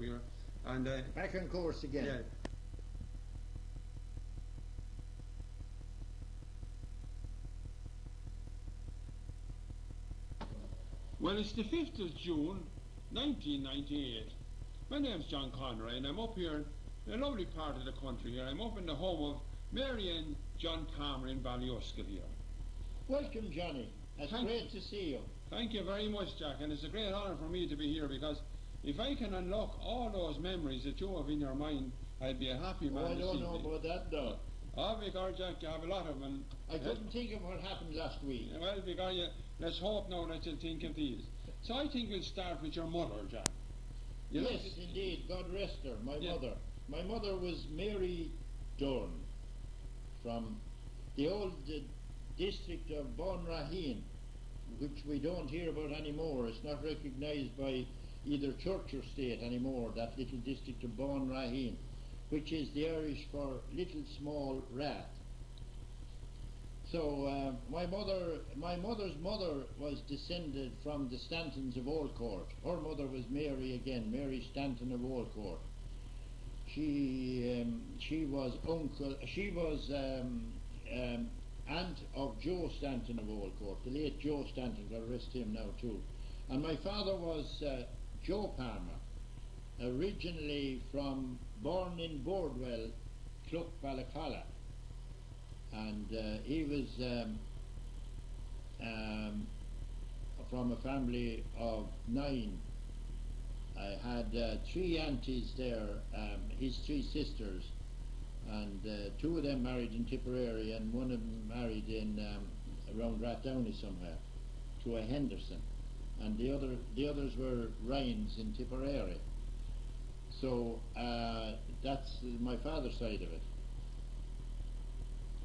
here. And back on course again. Yeah. Well, it's the 5th of June, 1998. My name's John Conroy, and I'm up here in a lovely part of the country here. I'm up in the home of Mary and John Palmer in Ballyouskill here. Welcome, Johnny. It's great to see you. Thank you very much, Jack, and it's a great honour for me to be here, because if I can unlock all those memories that you have in your mind, I'd be a happy man. I don't know about that, though. Oh, because, Jack, you have a lot of them. I couldn't think of what happened last week. Well, because let's hope now that you'll think of these. So I think we'll start with your mother, Jack. Yes, indeed. God rest her, my mother. My mother was Mary Dorn from the old district of Bonraheen, which we don't hear about anymore. It's not recognised by either church or state anymore, that little district of Bonraheen, which is the Irish for little small rat. So my mother's mother was descended from the Stantons of Oldcourt. Her mother was Mary again, Mary Stanton of Oldcourt. She was aunt of Joe Stanton of Oldcourt, the late Joe Stanton, God rest him now too. And my father was Joe Palmer, originally born in Bordwell, Cluck, Ballycala. And he was from a family of 9. I had 3 aunties there, his 3 sisters, and 2 of them married in Tipperary, and one of them married in around Rathdowney somewhere, to a Henderson, and the others were Ryans in Tipperary. So that's my father's side of it.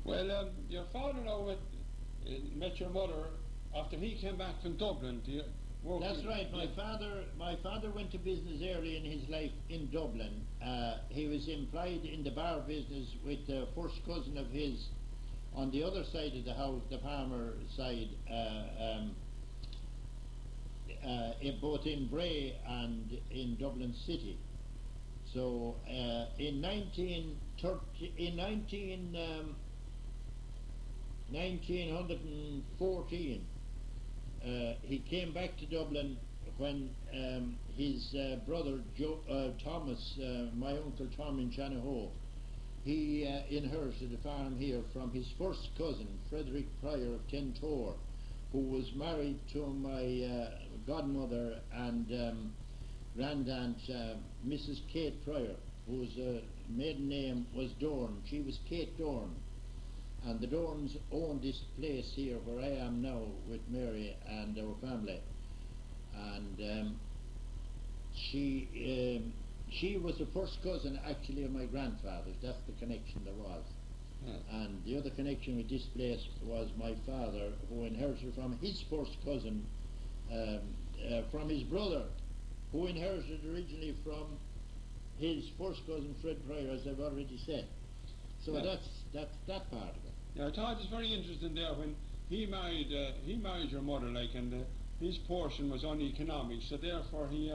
Well, your father now met your mother after he came back from Dublin to work. That's right. My father went to business early in his life in Dublin. He was employed in the bar business with the first cousin of his on the other side of the house, the Palmer side, both in Bray and in Dublin City. So in 1914, he came back to Dublin when his brother Thomas, my uncle Tom in Shanahoe, he inherited a farm here from his first cousin, Frederick Pryor of Tentor, who was married to my godmother and grandaunt, Mrs. Kate Pryor, whose maiden name was Dorn. She was Kate Dorn. And the Dorns owned this place here where I am now with Mary and our family. And she was the first cousin actually of my grandfather's. That's the connection there was. Yeah. And the other connection with this place was my father, who inherited from his first cousin, from his brother, who inherited originally from his first cousin Fred Pryor, as I've already said. So yeah. That's that part of it. Yeah, I thought it was very interesting there when he married your mother, like, and his portion was on economics, so therefore he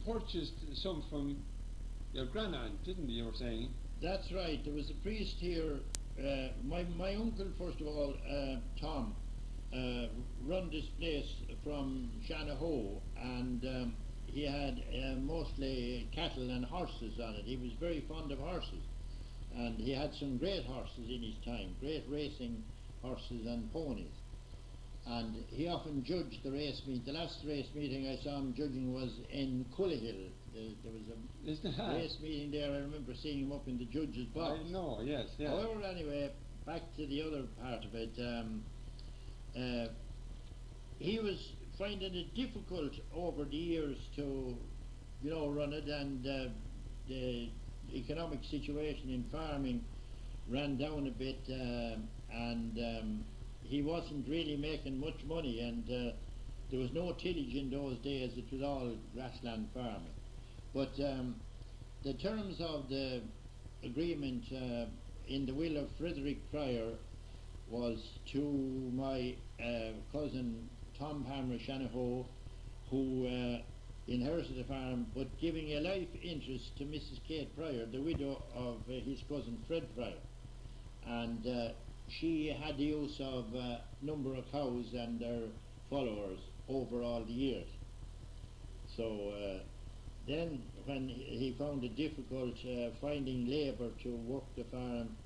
purchased some from your grandaunt, didn't he? You were saying. That's right. There was a priest here. My uncle, first of all, Tom, run this place from Shanahoe, and he had mostly cattle and horses on it. He was very fond of horses. And he had some great horses in his time, great racing horses and ponies. And he often judged the race meet. The last race meeting I saw him judging was in Cullihill. There was a race meeting there. I remember seeing him up in the judge's box. I know, yes. However, anyway, back to the other part of it. He was finding it difficult over the years to, run it, and the economic situation in farming ran down a bit, and he wasn't really making much money, and there was no tillage in those days. It was all grassland farming. But the terms of the agreement in the will of Frederick Pryor was to my cousin Tom Palmer Shanahoe, who inherited the farm, but giving a life interest to Mrs. Kate Pryor, the widow of his cousin Fred Pryor. And she had the use of a number of cows and their followers over all the years. So then when he found it difficult finding labour to work the farm,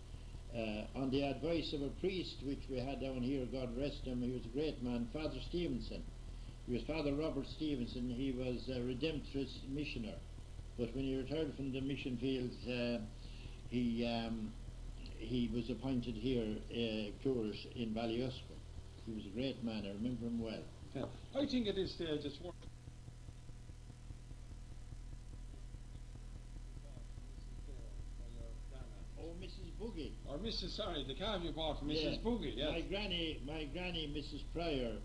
on the advice of a priest which we had down here, God rest him, he was a great man, Father Stevenson. He was Father Robert Stevenson. He was a Redemptorist missioner, but when he retired from the mission fields, he was appointed here curate in Ballyouskill. He was a great man. I remember him well. Yeah. I think at this stage it's worth. Oh, Mrs. Boogie. Or Mrs. Sorry, the calf you bought from Mrs. Yeah. Boogie. Yes. My granny, Mrs. Pryor,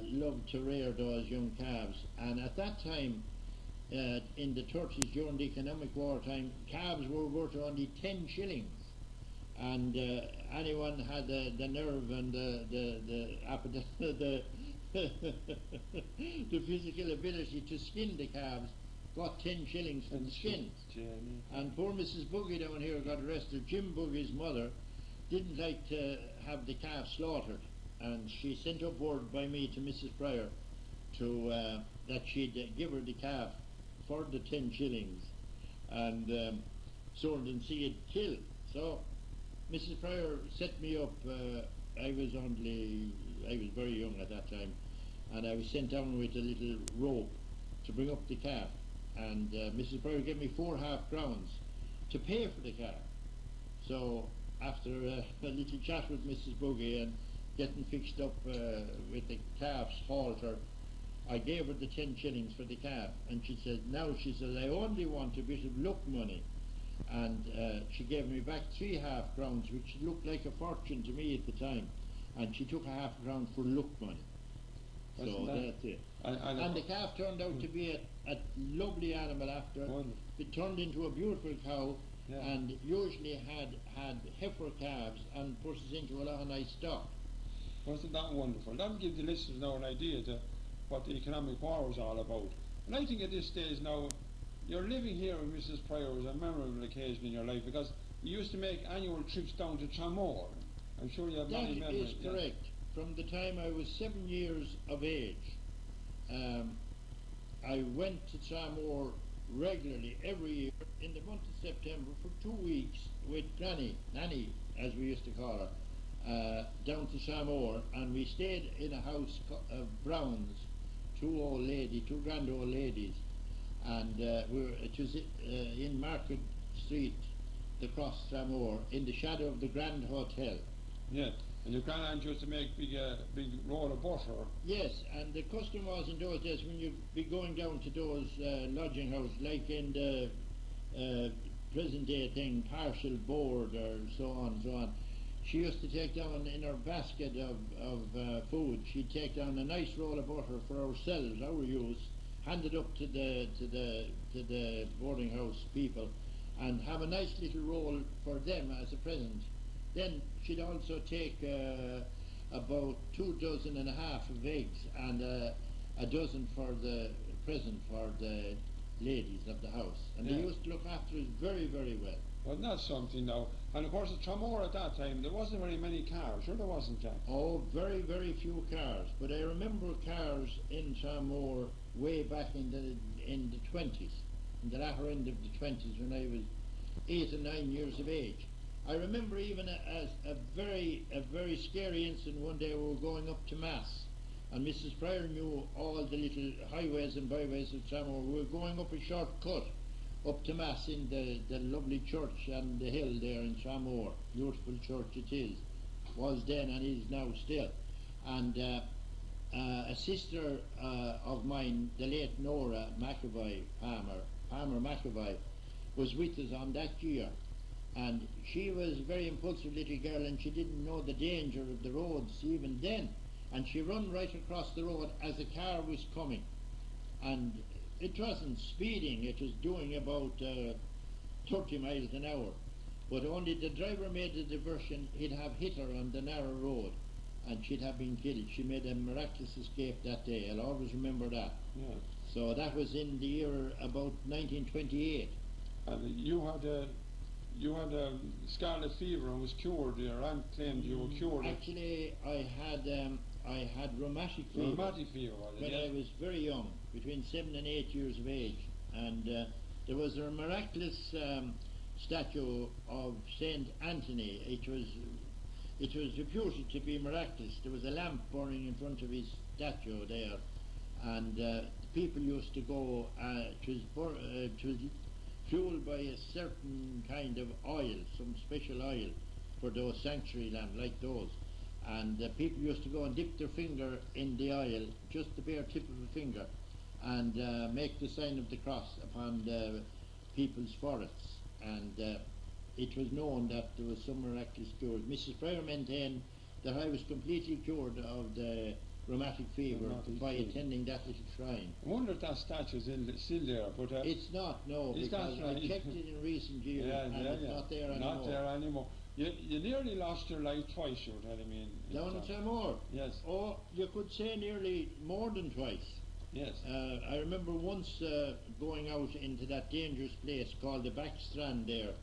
loved to rear those young calves, and at that time, in the 30s during the economic wartime, calves were worth only 10 shillings, and anyone had the nerve and the the physical ability to skin the calves got 10 shillings for the skins. And poor Mrs. Boogie down here got arrested. Jim Boogie's mother didn't like to have the calf slaughtered, and she sent up word by me to Mrs. Pryor to that she'd give her the calf for the 10 shillings and sold and see it killed. So Mrs. Pryor set me up. I was very young at that time, and I was sent down with a little rope to bring up the calf, and Mrs. Pryor gave me 4 half-crowns to pay for the calf. So after a little chat with Mrs. Boogie and getting fixed up with the calf's halter, I gave her the 10 shillings for the calf, and she said, I only want a bit of luck money. And she gave me back 3 half-crowns, which looked like a fortune to me at the time, and she took a half-crown for luck money. So that's it. And the calf turned out to be a lovely animal after. It turned into a beautiful cow, and usually had heifer calves and put us into a lot of nice stock. Wasn't that wonderful? That will give the listeners now an idea to what the economic war was all about. And I think at this stage now, you're living here with Mrs. Pryor was a memorable occasion in your life, because you used to make annual trips down to Tramore. I'm sure you have many memories. That is correct. From the time I was 7 years of age, I went to Tramore regularly every year in the month of September for 2 weeks with Nanny, as we used to call her, down to Tramore, and we stayed in a house of Browns, 2 grand old ladies, and it was in Market Street, the Cross Tramore, in the shadow of the Grand Hotel. Yeah, and your grandaunt used to make big roll of butter. Yes, and the custom was in those days when you'd be going down to those lodging houses, like in the present day thing, partial board or so on. She used to take down in her basket of food, she'd take down a nice roll of butter for ourselves, our use, hand it up to the boarding house people, and have a nice little roll for them as a present. Then she'd also take about 2 dozen and a half of eggs and a dozen for the present for the ladies of the house, and they used to look after us very, very well. Well, that's something now. And of course at Tramore at that time there wasn't very many cars. Sure there wasn't, Jack? Oh, very, very few cars. But I remember cars in Tramore way back in the 20s, in the latter end of the 20s, when I was 8 or 9 years of age. I remember even a very scary incident one day. We were going up to Mass, and Mrs. Pryor knew all the little highways and byways of Tramore. We were going up a short cut up to Mass in the lovely church on the hill there in Tramore. Beautiful church it is, was then and is now still. And a sister of mine, the late Nora McAvoy, Palmer McAvoy, was with us on that year. And she was a very impulsive little girl, and she didn't know the danger of the roads even then. And she run right across the road as a car was coming. And it wasn't speeding, it was doing about 30 miles an hour. But only the driver made the diversion, he'd have hit her on the narrow road. and she'd have been killed. She made a miraculous escape that day. I'll always remember that. Yeah. So that was in the year about 1928. And you had scarlet fever and was cured there, and claimed you were cured. Actually, I had rheumatic fever. Rheumatic fever, was it? When Yes. I was very young, between 7 and 8 years of age, and there was a miraculous statue of Saint Anthony. It was reputed to be miraculous. There was a lamp burning in front of his statue there, and people used to go. It was fueled by a certain kind of oil, some special oil for those sanctuary lamps, like those. And people used to go and dip their finger in the oil, just the bare tip of a finger, and make the sign of the cross upon the people's foreheads. And it was known that there was some miraculous cure. Mrs. Pryor maintained that I was completely cured of the rheumatic fever by attending that little shrine. I wonder if that statue is still there, but It's not, no, It's because not, right. I checked it in recent years, and it's not there anymore. Not there anymore. You nearly lost your life twice, you were telling me. Down in Samor? Yes. Oh, you could say nearly more than twice. Yes. I remember once going out into that dangerous place called the Back Strand there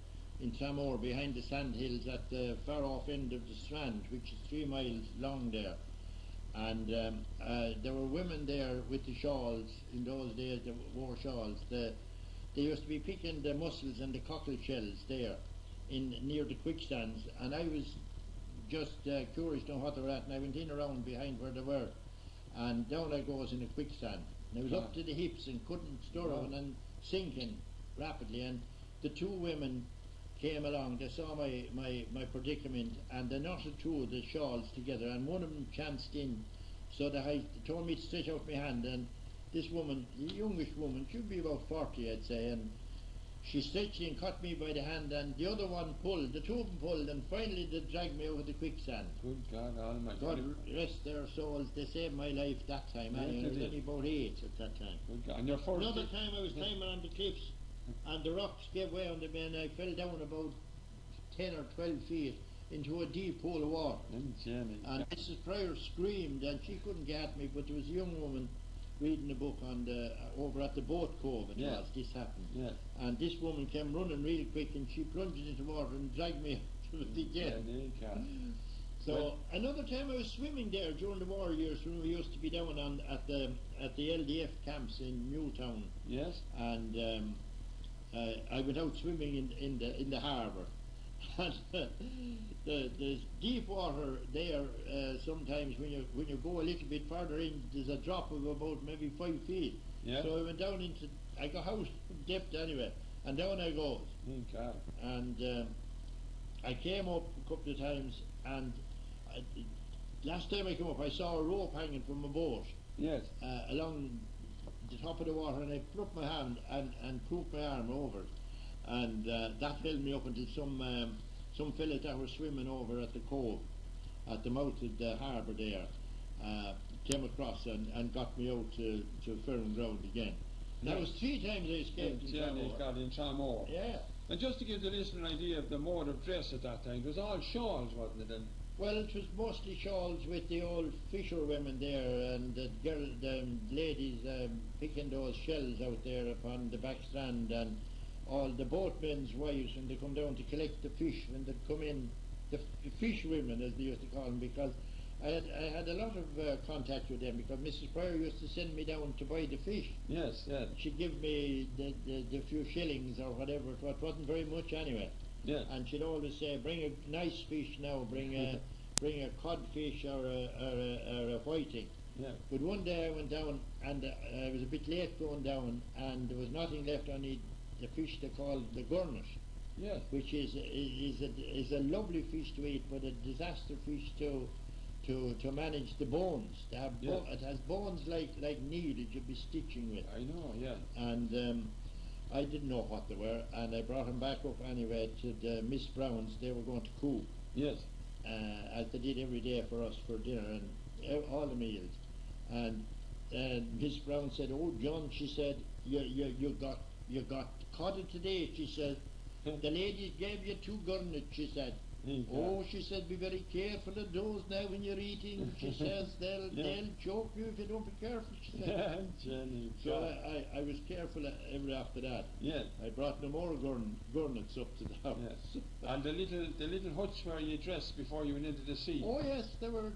in Samor, behind the sandhills at the far off end of the strand, which is 3 miles long there. And there were women there with the shawls. In those days they wore shawls. They used to be picking the mussels and the cockle shells there near the quicksands, and I was just curious to know what they were at, and I went in around behind where they were, and down I goes in a quicksand, and I was up to the hips and couldn't stir on and sinking rapidly, and the 2 women came along. They saw my predicament, and they knotted 2 of the shawls together, and one of them chanced in, so they told me to stretch out my hand, and this woman, a youngish woman, she'd be about 40 I'd say, and she stretched and caught me by the hand, and the other one pulled, the 2 of them pulled, and finally they dragged me over the quicksand. Good God Almighty. God rest their souls, they saved my life that time. Yes, I was they only about 8 at that time. Good God. And your first Another time I was climbing on the cliffs, and the rocks gave way under me, and I fell down about 10 or 12 feet into a deep pool of water. And Mrs. Pryor screamed, and she couldn't get at me, but there was a young woman reading a book on over at the boat cove, and this happened. Yes. And this woman came running really quick, and she plunged into water and dragged me to the again. So another time I was swimming there during the war years when we used to be down at the LDF camps in Newtown. Yes. And I went out swimming in the harbour. And there's deep water there. Sometimes when you go a little bit further in, there's a drop of about maybe 5 feet. Yeah. So I went down into, I got out depth anyway, and down I goes. Okay. And I came up a couple of times, and last time I came up, I saw a rope hanging from a boat. Yes. Along the top of the water, and I put up my hand and put my arm over it, and that held me up until some fellas that were swimming over at the cove, at the mouth of the harbour there, came across and got me out to firm ground again. That was 3 times I escaped in Tramore. Yeah. And just to give the listener an idea of the mode of dress at that time, it was all shawls, wasn't it? And well, it was mostly shawls with the old fisherwomen there, and the ladies picking those shells out there upon the back strand, and all the boatmen's wives when they come down to collect the fish, when they come in, the fishwomen as they used to call them, because I had a lot of contact with them, because Mrs. Pryor used to send me down to buy the fish. Yes, yes. She'd give me the few shillings or whatever, it wasn't very much anyway. Yes. And she'd always say, bring a nice fish now, bring a codfish or a whiting. Yeah. But one day I went down, and I was a bit late going down, and there was nothing left, only the fish they call the gurnet. Yes. Which is a lovely fish to eat, but a disaster fish to manage the bones. It has bones like needles you'd be stitching with. I know, yeah. And I didn't know what they were, and I brought them back up anyway to the Miss Brown's. They were going to cook. Yes. As they did every day for us for dinner and all the meals. And Miss Brown said, "Oh, John," she said, you got caught today," she said. "The ladies gave you 2 gurnets," she said. Oh, she said, be very careful of those now when you're eating. She says, they'll choke you if you don't be careful, she said. So I was careful ever after that. Yes. I brought no more gurnets up to the house. Yes. And the little huts where you dressed before you went into the sea. Oh yes, they were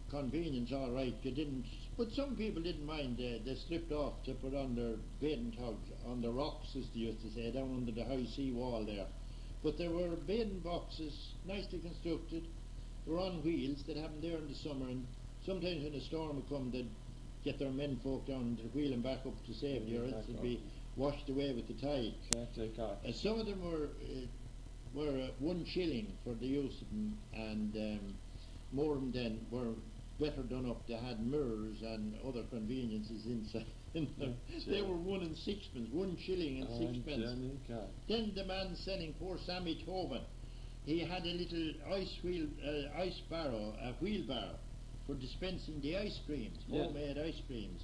convenience, all right. You didn't, but some people didn't mind. They slipped off to put on their bathing togs on the rocks, as they used to say, down under the high sea wall there. But there were bathing boxes, nicely constructed. They were on wheels. They'd have them there in the summer, and sometimes when a storm would come, they'd get their men folk down and wheel them back up to safety, or else they'd be washed away with the tide. Some of them were 1 shilling for the use of them, and more of them then were better done up. They had mirrors and other conveniences inside. They were 1 and 6pence, 1 shilling and 6pence. Then the man selling, poor Sammy Tobin, he had a little ice barrow, a wheelbarrow, for dispensing the ice creams, homemade ice creams.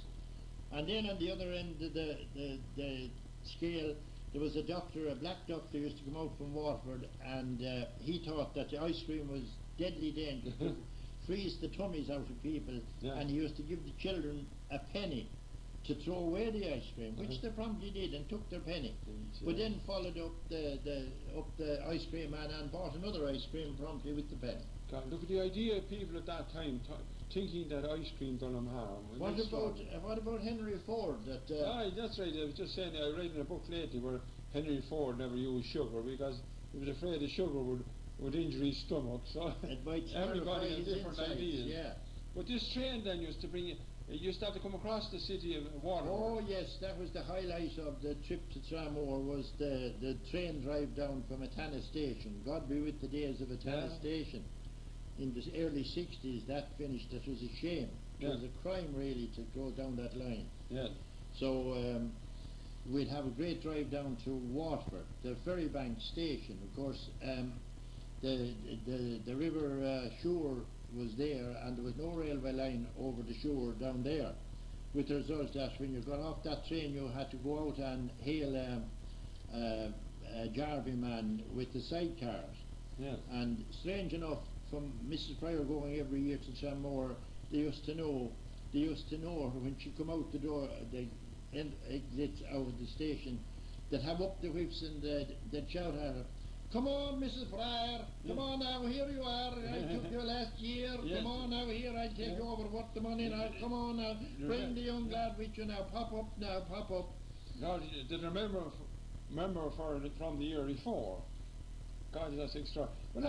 And then on the other end of the scale, there was a doctor, a black doctor, used to come out from Waterford, and he thought that the ice cream was deadly dangerous, to freeze the tummies out of people, and he used to give the children a penny to throw away the ice cream, which they promptly did and took their penny. But then followed up the ice cream man and bought another ice cream promptly with the penny. God, look at the idea of people at that time thinking that ice cream done them harm. What about Henry Ford? Aye, that's right. I was just saying, I read in a book lately where Henry Ford never used sugar because he was afraid the sugar would injure his stomach. So everybody had different ideas. Yeah. But this train then used to bring it. You used to have to come across the city of Waterford. Oh yes, that was the highlight of the trip to Tramore, was the train drive down from Atana Station. God be with the days of Atana Station. In the early 60s that finished. That was a shame. It was a crime really to go down that line. Yeah. So we'd have a great drive down to Waterford, the Ferrybank station. Of course, the river Shore was there, and there was no railway line over the shore down there, with the result that when you got off that train you had to go out and hail a Jarvey man with the sidecars. Yeah. And strange enough, from Mrs. Pryor going every year to Tramore, they used to know her when she come out the door, the exit out of the station, they'd have up the whips and they'd shout at her, "Come on, Mrs. Pryor, come on now, here you are, I took you last year, come on now, here, I'll take you over, what the money now, come on now, bring the young lad with you now, pop up now, pop up." God, did I remember from the year before? God, that's extra. And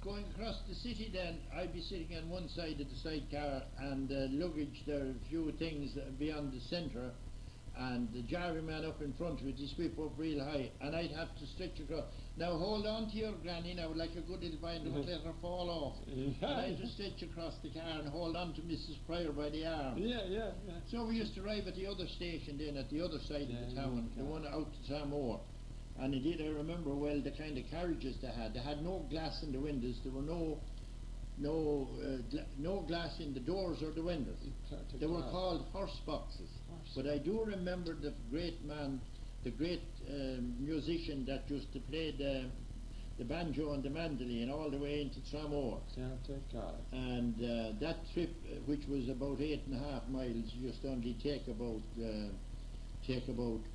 going across the city then, I'd be sitting on one side of the sidecar, and luggage, there are a few things beyond the centre, and the Jarvey man up in front of it, he sweep up real high, and I'd have to stretch across. Now hold on to your granny now, like a good little vine, don't let her fall off. And I'd just stretch across the car and hold on to Mrs. Pryor by the arm. Yeah. So we used to arrive at the other station then, at the other side of the town, the one out to Tramore. And indeed I remember well the kind of carriages they had. They had no glass in the windows, there were no glass in the doors or the windows. They were called horse boxes. But I do remember the great man, the great musician that used to play the banjo and the mandolin all the way into Tramore. And that trip, which was about 8.5 miles, used to only take about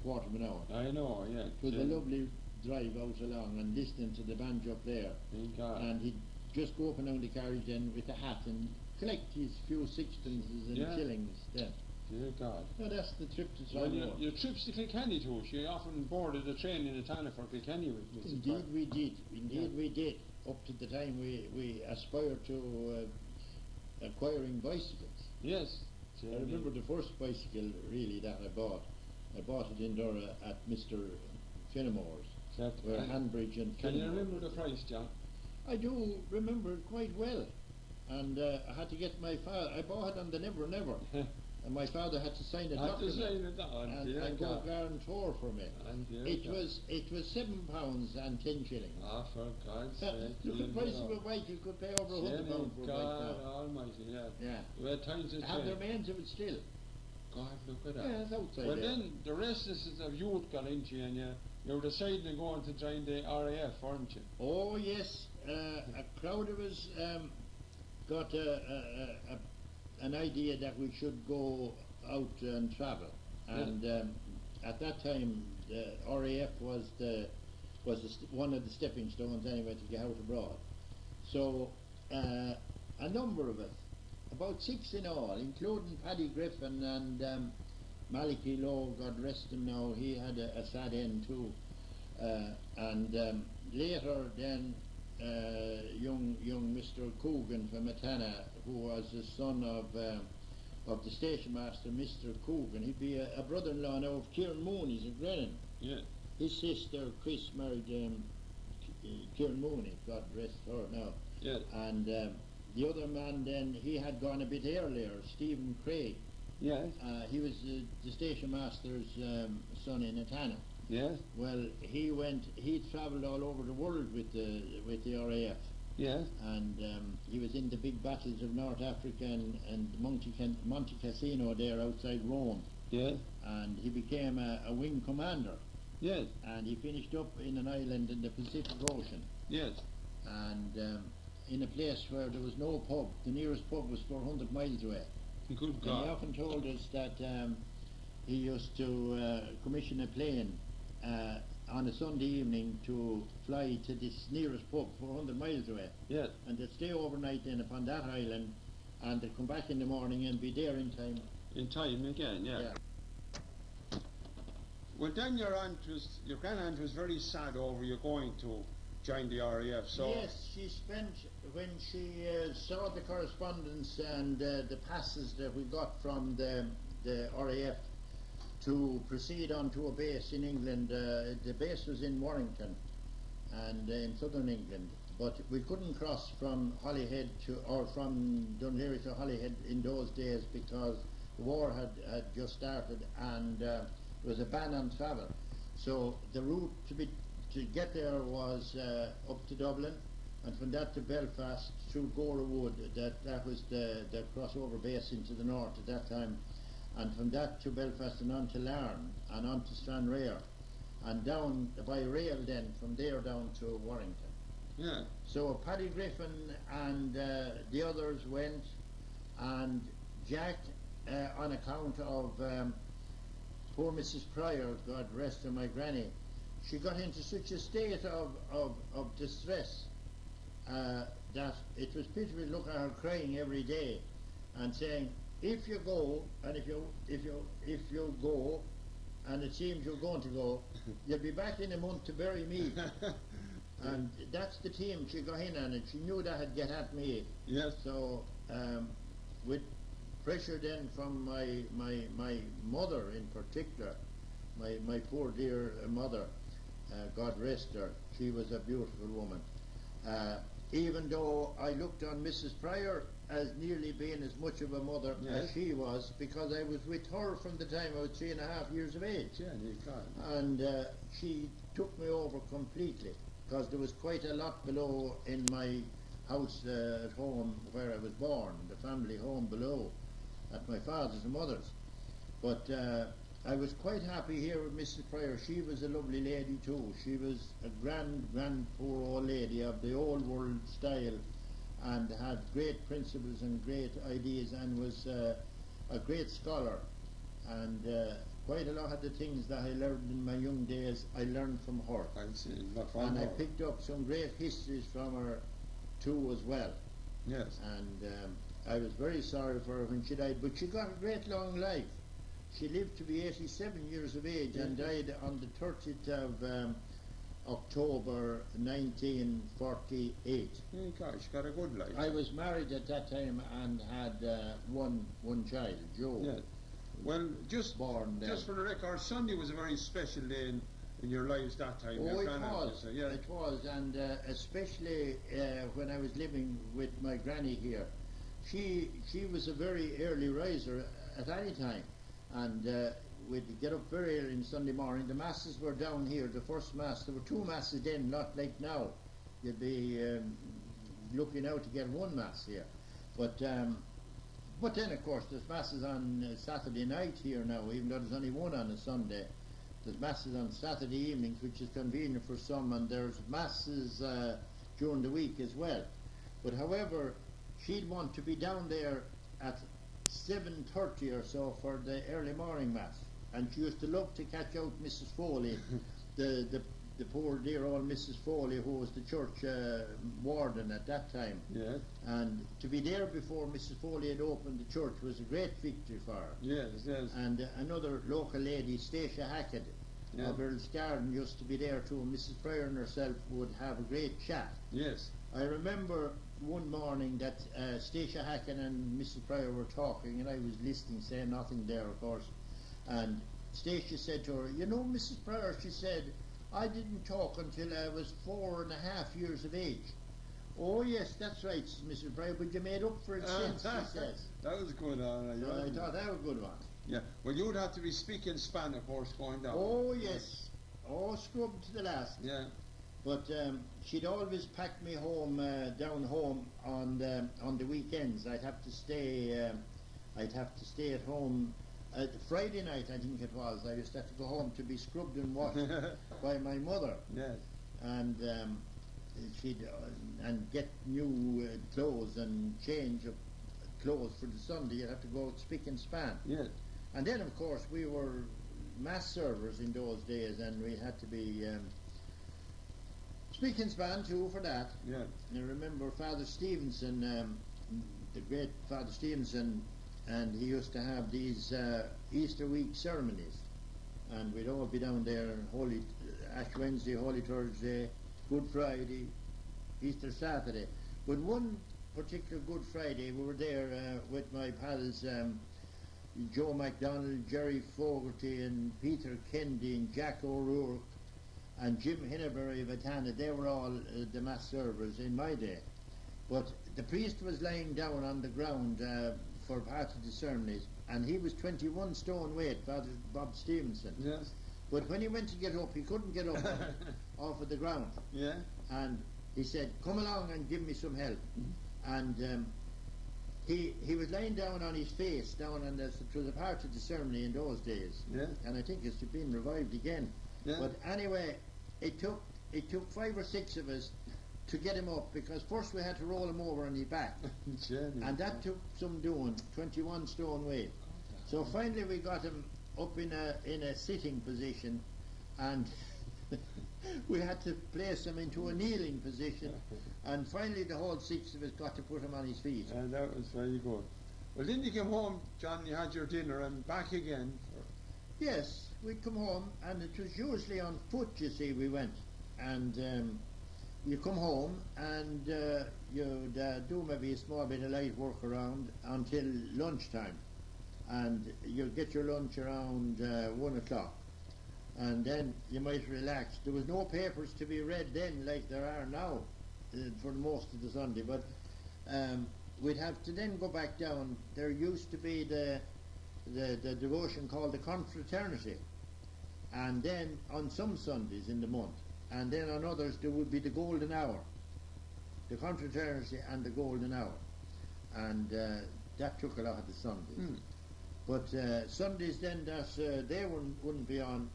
quarter of an hour. I know, yeah. It was a lovely drive out along and listening to the banjo up there. And he'd just go up and down the carriage then with a hat and collect his few sixpences and shillings then. Dear God. No, that's the trip to Tramore. Well, your trips to Kilkenny too, you often boarded a train in Atana for Kilkenny with Indeed we did. Indeed we did. Up to the time we aspired to acquiring bicycles. Yes. I remember the first bicycle really that I bought. I bought it in there at Mr. Finnemore's, where Hanbridge and Can you remember the price, John? I do remember it quite well. And I had to get my father, I bought it on the Never Never. And my father had to sign a document and go guarantor for me. It was £7 and 10 shillings. Ah, for God's sake! Look at the price of a bike. You could pay over £100 for a bike now. God Almighty, yeah. We had times of have the remains of it still. God, look at that. Yeah, it's outside well, there. then the restlessness of youth got into you, and You were deciding on going to join the RAF, weren't you? Oh yes, a crowd of us got an idea that we should go out and travel, and at that time the RAF was one of the stepping stones anyway to get out abroad. So a number of us, about 6 in all, including Paddy Griffin and Malachy Lowe, God rest him now, he had a sad end too. And later then young Mr. Coogan from Matana, who was the son of the station master, Mr. Coogan. He'd be a brother-in-law now of Kieran Mooney's in Grennan. Yeah. His sister Chris married Kieran Mooney, God rest her now. Yeah. And the other man then, he had gone a bit earlier, Stephen Craig. Yes. He was the station master's son in Atana. Yes. Well, he travelled all over the world with the RAF. Yes. And he was in the big battles of North Africa and Monte Cassino there outside Rome. Yes. And he became a wing commander. Yes. And he finished up in an island in the Pacific Ocean. Yes. And in a place where there was no pub. The nearest pub was 400 miles away. Good God. And he often told us that he used to commission a plane on a Sunday evening to fly to this nearest pub 400 miles away. Yes. And they'd stay overnight then upon that island, and they'd come back in the morning and be there in time. In time again, yeah. Well, then your grand aunt was very sad over you going to join the RAF. So yes, she spent, when she saw the correspondence and the passes that we got from the RAF to proceed on to a base in England. The base was in Warrington and in southern England, but we couldn't cross from Holyhead or from Dunleary to Holyhead in those days because the war had just started and there was a ban on travel. So the route to get there was up to Dublin, and from that to Belfast through Gora Wood. That was the crossover base into the north at that time. And from that to Belfast and on to Larne and on to Stranraer and down by rail then from there down to Warrington. yeah. So Paddy Griffin and the others went, and Jack on account of poor Mrs. Pryor, God rest her, my granny, she got into such a state of distress that it was pitiful to look at her crying every day and saying, if you go, and if you go, and it seems you're going to go, you'll be back in a month to bury me. And that's the team she got in on, and she knew that had get at me. Yes. So with pressure then from my mother in particular, my poor dear mother, God rest her, she was a beautiful woman. Even though I looked on Mrs. Pryor as nearly being as much of a mother as she was, because I was with her from the time I was 3.5 years of age. Yeah, you can. And she took me over completely, because there was quite a lot below in my house at home where I was born, the family home below, at my father's and mother's. But I was quite happy here with Mrs. Pryor. She was a lovely lady too. She was a grand poor old lady of the old world style, and had great principles and great ideas, and was a great scholar. And quite a lot of the things that I learned in my young days, I learned from her. I see. And I picked up some great histories from her too as well. Yes. And I was very sorry for her when she died, but she got a great long life. She lived to be 87 years of age and died on the 30th of October 1948. Gosh, she got a good life. I was married at that time and had one child, Joe. Yes. Well, just born then. Just for the record, Sunday was a very special day in your lives that time. Oh, your it was. Yeah. It was, and especially when I was living with my granny here. She was a very early riser at any time, and we'd get up very early on Sunday morning. The masses were down here. The first mass, there were 2 masses then, not like now. You'd be looking out to get 1 mass here. But then, of course, there's masses on Saturday night here now, even though there's only 1 on a Sunday. There's masses on Saturday evenings, which is convenient for some, and there's masses during the week as well. But however, she'd want to be down there at 7:30 or so for the early morning mass, and she used to love to catch out Mrs. Foley, the poor dear old Mrs. Foley, who was the church warden at that time. Yes. And to be there before Mrs. Foley had opened the church was a great victory for her. Yes, yes. And another local lady, Stacia Hackett, of Earl's Garden, used to be there too. Mrs. Pryor and herself would have a great chat. Yes. I remember one morning that Stacia Hackett and Mrs. Pryor were talking, and I was listening, saying nothing there, of course. And Stacia said to her, "You know, Mrs. Pryor," she said, "I didn't talk until I was 4.5 years of age." "Oh yes, that's right," says Mrs. Pryor, "but you made up for it since," she says. That was good, alright. So I thought that was a good one. Yeah, well, you'd have to be speaking Spanish, of course, going down. Oh yes, oh scrubbed to the last. Yeah. But she'd always pack me home, down home on the weekends. I'd have to stay at home. Friday night, I think it was. I used to have to go home to be scrubbed and washed by my mother. Yes. And she'd and get new clothes and change of clothes for the Sunday. You'd have to go out spick and span. Yes. And then, of course, we were mass servers in those days, and we had to be spick and span too for that. Yeah. I remember Father Stevenson, the great Father Stevenson, and he used to have these Easter week ceremonies, and we'd all be down there on Ash Wednesday, Holy Thursday, Good Friday, Easter Saturday. But one particular Good Friday, we were there with my pals Joe MacDonald, Jerry Fogarty, and Peter Kendi, and Jack O'Rourke, and Jim Hinneberry of Atana. They were all the mass servers in my day. But the priest was lying down on the ground for part of the ceremonies, and he was 21 stone weight, Father Bob Stevenson. Yes. But when he went to get up, he couldn't get up off of the ground. Yeah. And he said, "Come along and give me some help." Mm-hmm. And he was lying down on his face, down on it was a part of the ceremony in those days. Yeah. And I think it's been revived again. Yeah. But anyway, it took 5 or 6 of us to get him up, because first we had to roll him over on his back. And that took some doing, 21 stone weight. So finally we got him up in a sitting position, and we had to place him into a kneeling position, and finally the whole 6 of us got to put him on his feet. And that was very good. Well, then you came home, John, you had your dinner, and back again. Yes, we'd come home, and it was usually on foot, you see, we went. And you come home, and you'd do maybe a small bit of light work around until lunchtime. And you'll get your lunch around 1 o'clock. And then you might relax. There was no papers to be read then like there are now for most of the Sunday. But we'd have to then go back down. There used to be the devotion called the Confraternity. And then on some Sundays in the month. And then on others there would be the Golden Hour. The Confraternity and the Golden Hour. And that took a lot of the Sundays. Mm. But Sundays then that they wouldn't be on.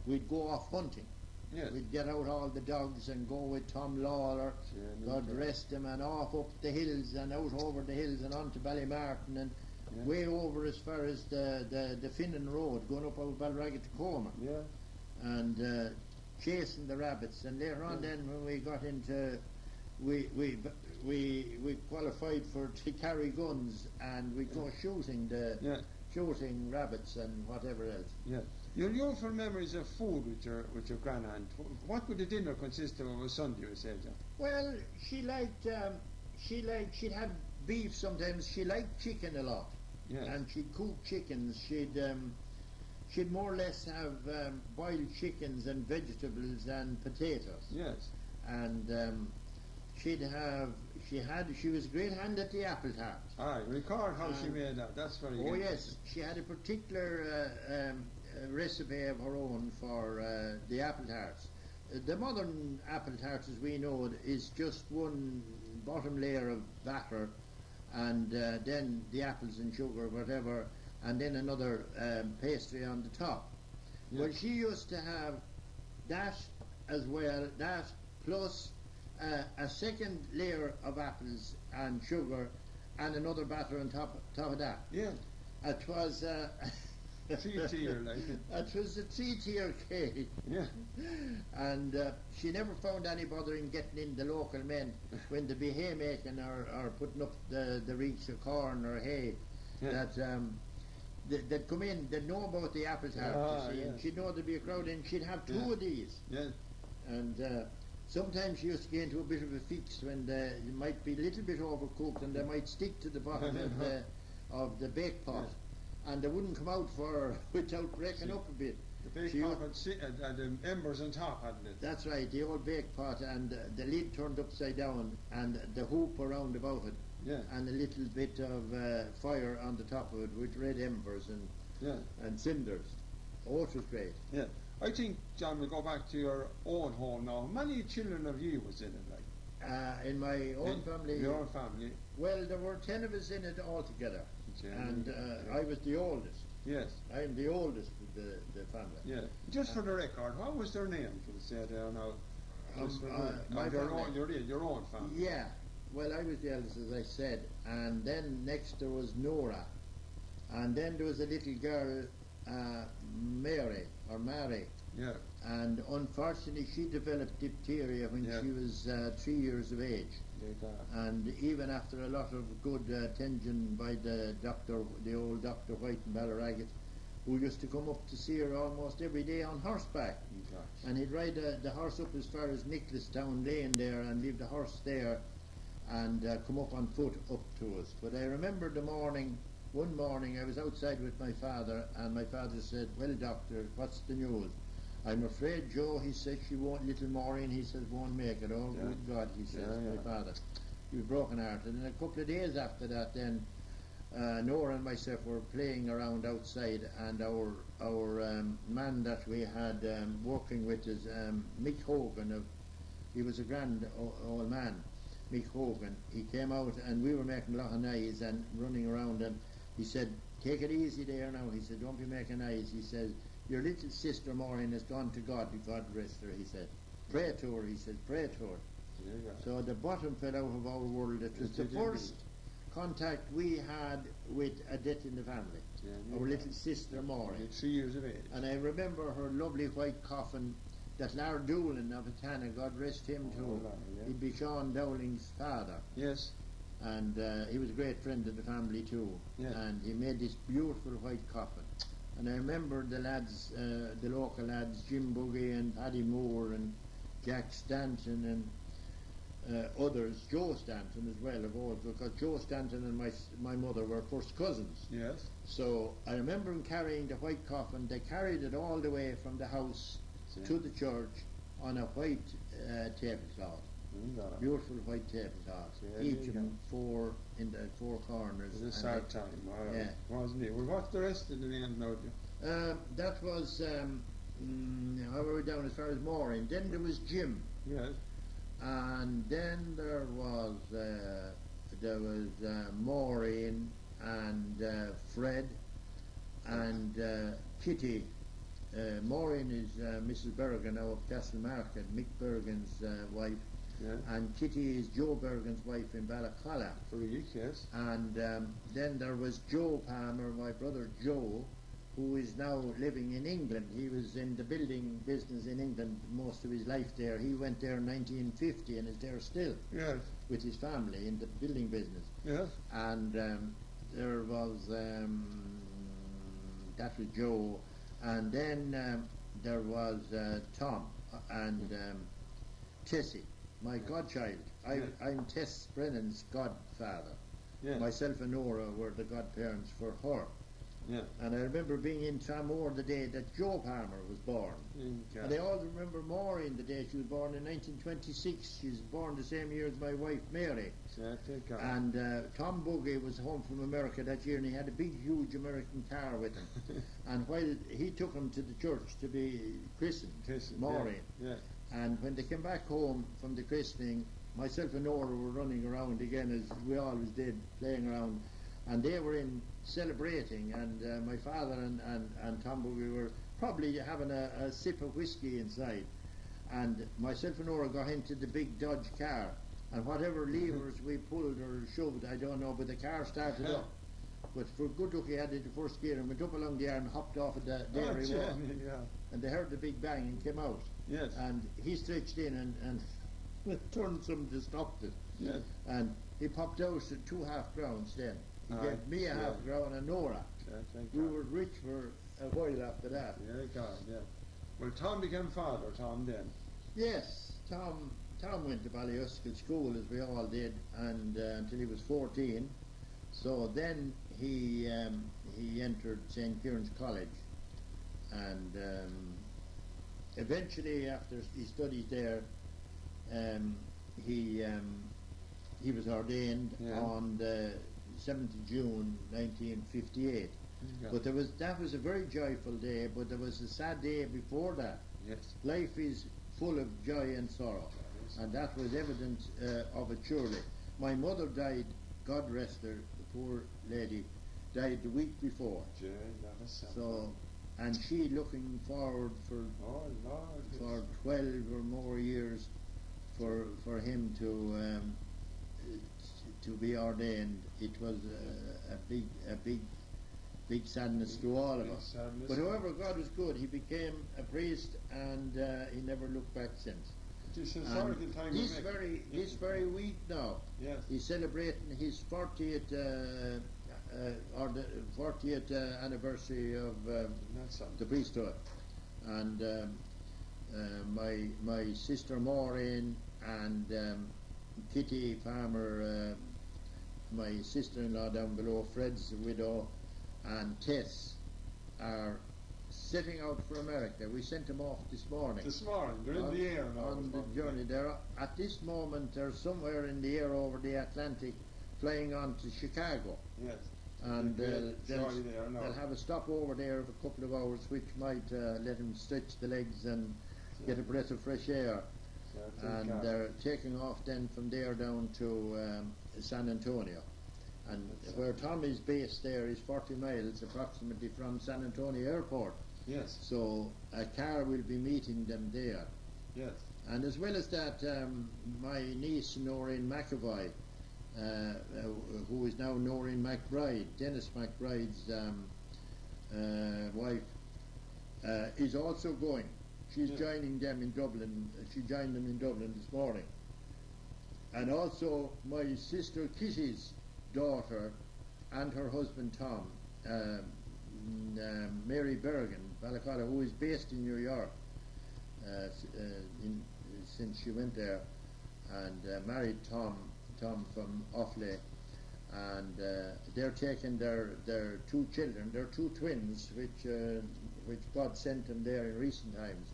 We'd go off hunting. Yes. We'd get out all the dogs and go with Tom Lawler, God rest him, and off up the hills and out over the hills and on to Ballymartin and way over as far as the Finnan Road, going up over Balragga to Coma. Yeah. And chasing the rabbits. And later on then when we got into, we qualified to carry guns, and we'd go shooting shooting rabbits and whatever else. Yeah. Your youthful memories of food with your grandaunt. What would the dinner consist of on a Sunday, you said, John? Well, she'd have beef sometimes. She liked chicken a lot. Yes. And she'd cook chickens. She'd more or less have boiled chickens and vegetables and potatoes. Yes. And she was a great hand at the apple tart. I record how she made that. That's very good. Oh yes, she had a particular recipe of her own for the apple tarts. The modern apple tart, as we know it, is just one bottom layer of batter, and then the apples and sugar, whatever, and then another pastry on the top. Yeah. Well, she used to have that as well, that plus a second layer of apples and sugar and another batter on top of that. Yeah. It was 3-tier like it. it was a 3-tier cake. Yeah. And she never found any bother in getting in the local men when they be haymaking or putting up the reeks of corn or hay. Yeah. That they'd come in, they'd know about the apple tart, you see, and yes. she'd know there'd be a crowd and she'd have two Yeah. of these. Yeah. And sometimes she used to get into a bit of a fix when it might be a little bit overcooked and they might stick to the bottom of the bake pot, and they wouldn't come out for without breaking up a bit. The bake pot had the embers on top, hadn't it? That's right, the old bake pot, and the lid turned upside down and the hoop around about it. Yeah. And a little bit of fire on the top of it with red embers and cinders. Oh, it was great. Yeah. I think, John, we'll go back to your own home now. How many children of you was in it, like? In my own family, Your own family? well, there were 10 of us in it altogether, and Yeah. I was the oldest. Yes. I'm the oldest of the family. Yeah. Just for the record, what was their name? For the say there now. My your family. your own family. Yeah. Well, I was the eldest, as I said, and then next there was Nora, and then there was a little girl, Mary, Yeah. and unfortunately she developed diphtheria when Yeah. she was 3 years of age. And even after a lot of good attention by the old Dr. White in Ballaragat, who used to come up to see her almost every day on horseback. And he'd ride the horse up as far as Nicholastown Lane there and leave the horse there and come up on foot up to us. But I remember one morning I was outside with my father, and my father said, "Well, doctor, what's the news?" "I'm afraid, Joe," he said, "little Maureen," he says, "won't make it." "Oh, good God," he says, my father. He was broken-hearted. And a couple of days after that then, Nora and myself were playing around outside, and our man that we had working with us, Mick Hogan, he was a grand old man, Mick Hogan. He came out and we were making a lot of noise and running around, and he said, "Take it easy there now," he said, "don't be making noise." He said, "Your little sister Maureen has gone to God rest her," he said. "Pray to her," he said, "pray to her." So the bottom fell out of our world. It was the first contact we had with a death in the family. Our little sister Maureen. 3 years of age. And I remember her lovely white coffin that Larry Doolin of Atana, God rest him too, he'd be Sean Dowling's father. Yes. And he was a great friend of the family too. Yes. And he made this beautiful white coffin. And I remember the lads, the local lads, Jim Buggy and Paddy Moore and Jack Stanton and others, Joe Stanton as well, of all, because Joe Stanton and my mother were first cousins. Yes. So I remember them carrying the white coffin. They carried it all the way from the house to the church on a white tablecloth. Beautiful white tablecloth. Each of them four in the four corners. It was a sad time. Yeah. Wasn't it? Well, what's the rest of the name now? That was how were we down as far as Maureen. Then there was Jim. Yes. And then there was Maureen and Fred and Kitty. Maureen is Mrs. Berrigan now of Castlemarket, Mick Berrigan's wife, and Kitty is Joe Berrigan's wife in Ballacalla. Yes. And then there was Joe Palmer, my brother Joe, who is now living in England. He was in the building business in England most of his life there. He went there in 1950 and is there still with his family in the building business. Yes. And there was, that was Joe. And then there was Tom and Tessie, my godchild. I'm Tess Brennan's godfather. Myself and Nora were the godparents for her. Yeah. And I remember being in Tramore the day that Joe Palmer was born. And I also remember Maureen the day she was born in 1926. She was born the same year as my wife Mary. And Tom Buggy was home from America that year, and he had a big, huge American car with him. And while he took him to the church to be christened, Maureen. And when they came back home from the christening, myself and Nora were running around again, as we always did, playing around. and they were in celebrating, and my father and Tom, we were probably having a sip of whiskey inside, and myself and Nora got into the big Dodge car, and whatever levers we pulled or shoved, I don't know, but the car started up. But for good luck, he had it in first gear and went up along the air and hopped off at the there he was. And they heard the big bang and came out. Yes. And he stretched in and turned something to stop it. Yes. And he popped out at 2 half crowns then. He gave me a half crown and Nora. We were rich for a while after that. Yeah, God, yeah. Well, Tom became father, Tom then. Yes, Tom went to Ballyouskill school, as we all did, and until he was 14. So then he entered St. Kieran's College, and eventually, after he studied there, he was ordained on the 7th of June 1958. But that was a very joyful day, but there was a sad day before that. Yes. Life is full of joy and sorrow, and that was evident of it surely. My mother died, God rest her, the poor lady, died the week before. So, and she looking forward for 12 or more years for him to be ordained. It was a big sadness to all of us. But however, God was good. He became a priest, and he never looked back since. This very week now, he's celebrating his 40th or the 40th anniversary of the priesthood, and my sister Maureen and Kitty Palmer, my sister-in-law down below, Fred's widow, and Tess are setting out for America. We sent them off this morning. They're in the air now. On the journey. At this moment, they're somewhere in the air over the Atlantic, flying on to Chicago. Yes. And they'll have a stop over there of a couple of hours, which might let them stretch the legs and get a breath of fresh air. And they're taking off then from there down to San Antonio. And where Tom is based there is 40 miles approximately from San Antonio Airport. Yes. So a car will be meeting them there. Yes. And as well as that, my niece Noreen McAvoy, who is now Noreen McBride, Dennis McBride's wife, is also going. She's joining them in Dublin. She joined them in Dublin this morning. And also my sister Kitty's daughter and her husband Tom, Mary Bergen, Ballyouskill, who is based in New York since she went there, and married Tom from Offaly, and they're taking their 2 children, their 2 twins, which God sent them there in recent times.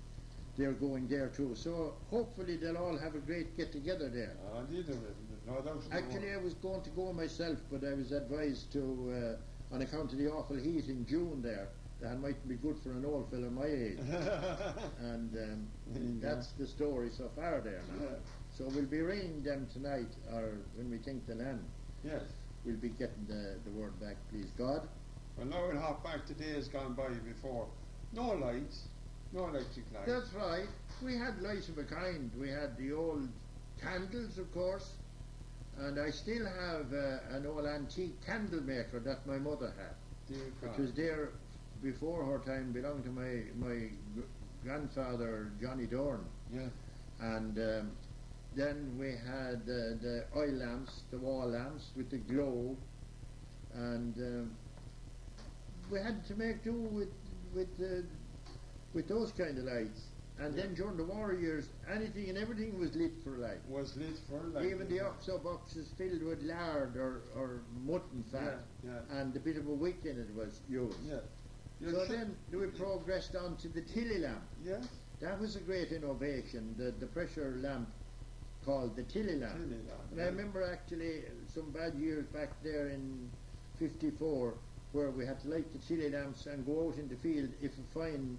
They're going there too. So hopefully they'll all have a great get-together there. Actually, I was going to go myself, but I was advised to, on account of the awful heat in June there, that might be good for an old fellow my age. And that's the story so far there now. So we'll be ringing them tonight, or when we think they'll end. Yes. We'll be getting the word back, please God. Well, now we'll hop back to days gone by before. No lights, no electric lights. That's right. We had lights of a kind. We had the old candles, of course, and I still have an old antique candle maker that my mother had. It was there before her time, belonged to my grandfather Johnny Dorn. Yeah. And then we had the oil lamps, the wall lamps with the glow, and we had to make do with those kind of lights. And then during the war years, anything and everything was lit for light. Even the OXO boxes filled with lard or mutton fat, and a bit of a wick in it was used. Yeah. So then we progressed on to the Tilly lamp. Yeah. That was a great innovation, the pressure lamp called the Tilly lamp. And I remember actually some bad years back there in 54, where we had to light the Tilly lamps and go out in the field if a fine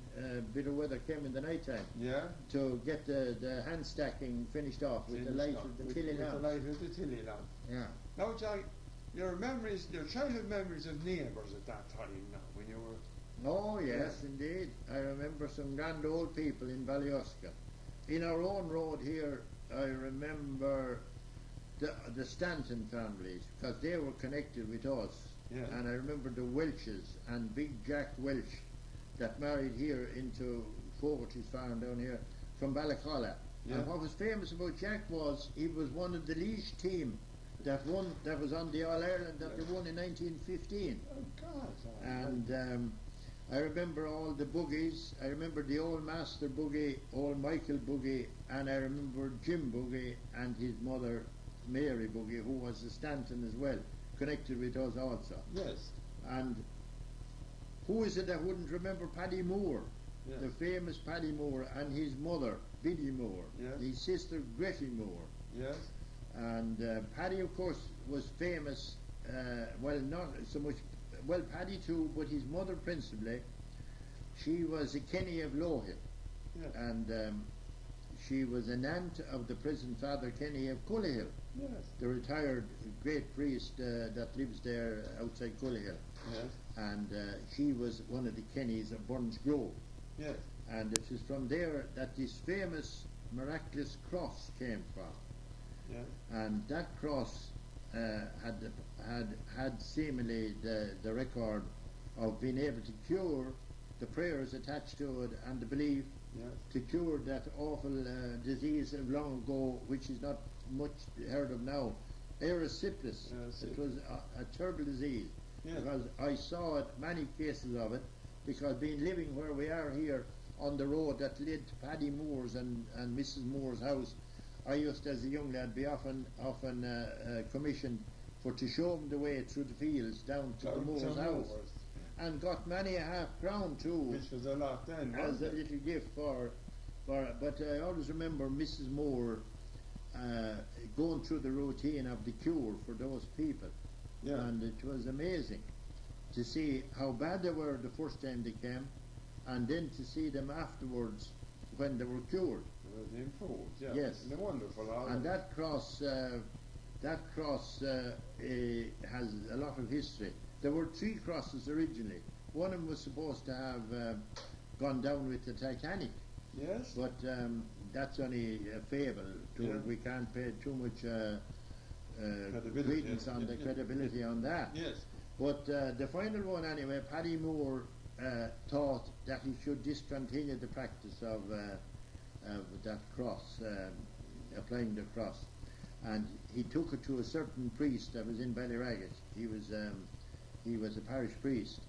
bit of weather came in the night time. Yeah. To get the hand stacking finished off with the light of the Tilly lamp. With the light of the Tilly lamp. Yeah. Now, Jack, your memories, your childhood memories of neighbours at that time now, when you were... Oh yes, indeed. I remember some grand old people in Ballyouskill. In our own road here, I remember the Stanton families, because they were connected with us. Yeah. And I remember the Welches and Big Jack Welch that married here into Fogarty's farm down here from Ballacalla. Yeah. And what was famous about Jack was he was one of the Laois team that was on the All Ireland that they won in 1915. Oh God. And I remember all the boogies. I remember the old Master Boogie, old Michael Boogie, and I remember Jim Boogie and his mother Mary Boogie, who was a Stanton as well, connected with us also. Yes. And who is it that wouldn't remember Paddy Moore, Yes. the famous Paddy Moore, and his mother Biddy Moore, Yes. his sister Gretty Moore. Yes. And Paddy, of course, was famous, well, not so much, well, Paddy too, but his mother principally. She was a Kenny of Lowhill, Yes. and she was an aunt of the present Father Kenny of Cullihill, Yes. the retired great priest that lives there outside Cullihill. Yes. And she was one of the Kennys of Burns Grove. Yes. And it was from there that this famous miraculous cross came from. Yes. And that cross had seemingly the record of being able to cure the prayers attached to it and the belief Yes. to cure that awful disease of long ago, which is not much heard of now, erysipelas. It was a terrible disease. Yes. Because I saw it, many cases of it, because being living where we are here on the road that led to Paddy Moore's and Mrs. Moore's house, I used as a young lad be often commissioned to show them the way through the fields down to the Moore's house, and got many a half-crown too, Which was a lot then, as wasn't a it? little gift for. But I always remember Mrs. Moore going through the routine of the cure for those people. Yeah. And it was amazing to see how bad they were the first time they came, and then to see them afterwards when they were cured. It was improved, yeah. Yes. And wonderful. All And of it. that cross has a lot of history. There were 3 crosses originally. One of them was supposed to have gone down with the Titanic, Yes. but that's only a fable. Yeah. We can't pay too much Credibility, credence on yeah, the yeah. credibility on that. Yes. But the final one anyway, Paddy Moore thought that he should discontinue the practice of that cross, applying the cross. And he took it to a certain priest that was in Ballyragget. He was a parish priest.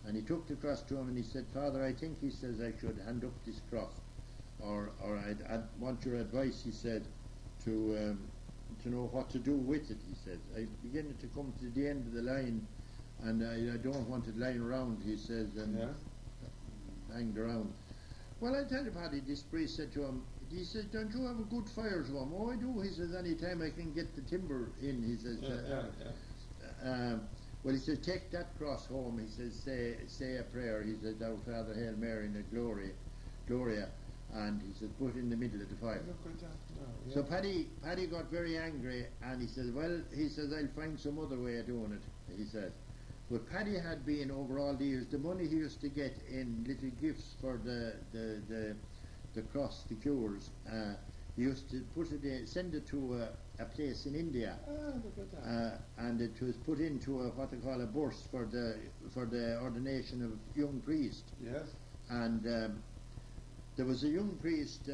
And he took the cross to him and he said, "Father, I think," he says, "I should hand up this cross. Or I'd want your advice," he said, to know what to do with it," he said. "I'm beginning to come to the end of the line, and I don't want it lying around," he says, and Yeah. hanged around. "Well, I tell you, Paddy," this priest said to him, he says, "Don't you have a good fire to him?" "Oh, I do," he says, "any time I can get the timber in," he says. Yeah. Well, he says, "Take that cross home," he says, say a prayer," he says, "Thou Father, Hail Mary, in the Gloria," and he says, "Put it in the middle of the fire." Look at that now. Yeah. So Paddy got very angry, and he says, "Well," he says, "I'll find some other way of doing it," he said. But Paddy had been, over all the years, the money he used to get in little gifts for the cross, the cures, he used to put it in, send it to a place in India, Look at that. and it was put into what they call a burse for the ordination of young priest. Yes. And there was a young priest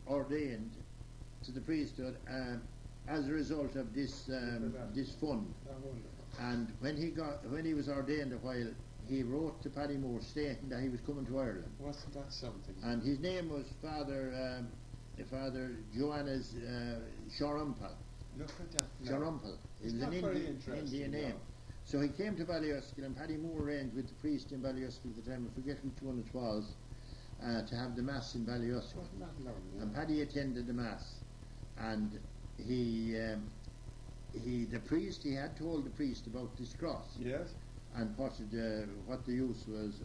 ordained to the priesthood as a result of this fund. How wonderful. And when he was ordained a while, he wrote to Paddy Moore stating that he was coming to Ireland. Wasn't that something? And his name was Father Joanna's Sharumpal. Look at that now. Sharumpal is It's an not very Indian interesting, name. no. So he came to Ballyouskill, and Paddy Moore arranged with the priest in Ballyouskill at the time, I forget which one it was, to have the Mass in Ballyouskill. Wasn't that lovely? And Paddy attended the Mass, and he had told the priest about this cross Yes. and what the use was,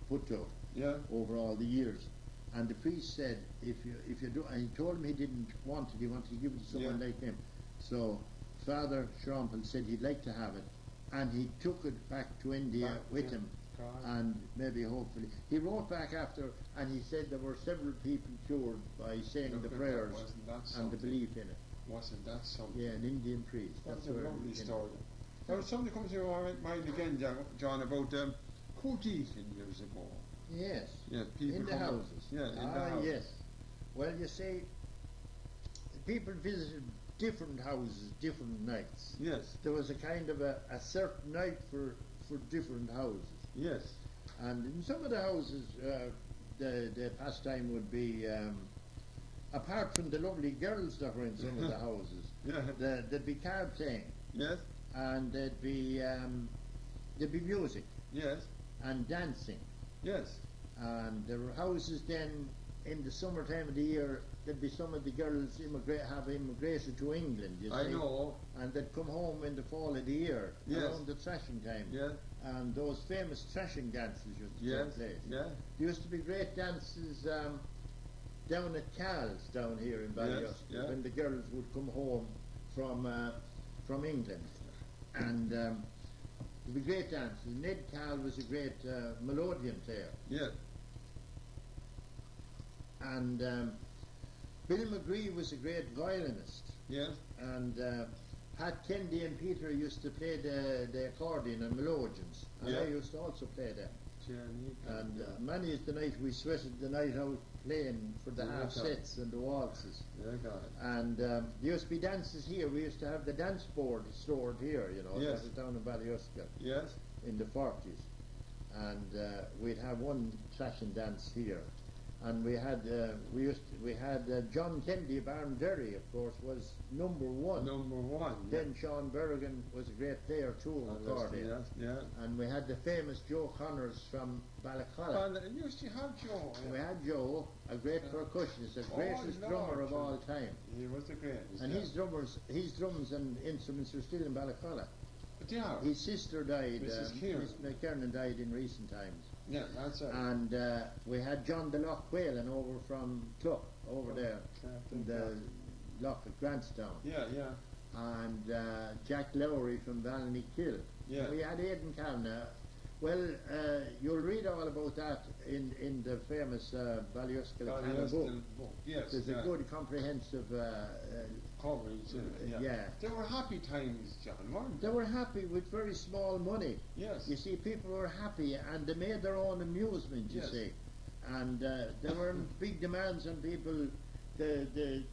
put to it Yeah. over all the years. And the priest said, if you do, and he told him he didn't want it, he wanted to give it to someone Yeah. like him. So father, Shrampel, said he'd like to have it, and he took it back to India with him, and maybe hopefully. He wrote back after, and he said there were several people cured by saying the prayers and the belief in it. Wasn't that something? Yeah, an Indian priest. That's a lovely story. There was something comes to my mind again, John, about Codeacon years ago. Yes. Yeah, people in the houses. Yeah, in the houses. Yes. Well, you see, people visited different houses, different nights. Yes. There was a kind of a certain night for different houses. Yes. And in some of the houses, the pastime would be, apart from the lovely girls that were in some of the houses, there'd be card playing. Yes. And there'd be music. Yes. And dancing. Yes. And there were houses then in the summertime of the year. There'd be some of the girls have immigrated to England. You see. I know. And they'd come home in the fall of the year, around the thrashing time. Yeah. And those famous thrashing dances used to take place. Yeah. There used to be great dances down at Cal's down here in Ballyouskill when the girls would come home from England, and there'd be great dances. Ned Cal was a great melodeon player. Yeah. And Bill McGree was a great violinist. Yes. And Pat Kennedy and Peter used to play the accordion and melodeons, and I used to also play them. And many is the night we sweated the night out playing for the half sets and the waltzes. And there used to be dances here. We used to have the dance board stored here, you know, that was down in Ballyouskill. Yes. In the 40s. And we'd have one thrashing dance here. And we had John Kennedy of Barnderry, of course, was number one. Number one. Then Sean Berrigan was a great player too on accordion. Yes, yeah. And we had the famous Joe Connors from Ballyconnor. Used to have Joe. Yeah. We had Joe, a great percussionist, the greatest drummer of all time. He was the greatest. And his drums and instruments are still in Ballyconnor. But yeah. His sister died. Mrs. Miss McKernan died in recent times. Yeah, that's it. And we had John de Loch Whalen over from Clough, over there, in the Loch at Grantstown. Yeah, yeah. And Jack Lowry from Ballyouskill. Yeah. We had Aidan Kavanagh. Well, you'll read all about that in the famous Ballyouskill book. Yes. There's a good comprehensive coverage. Yeah. They were happy times, John, weren't they? They were happy with very small money. Yes. You see, people were happy and they made their own amusement, you see. And there weren't big demands on people. The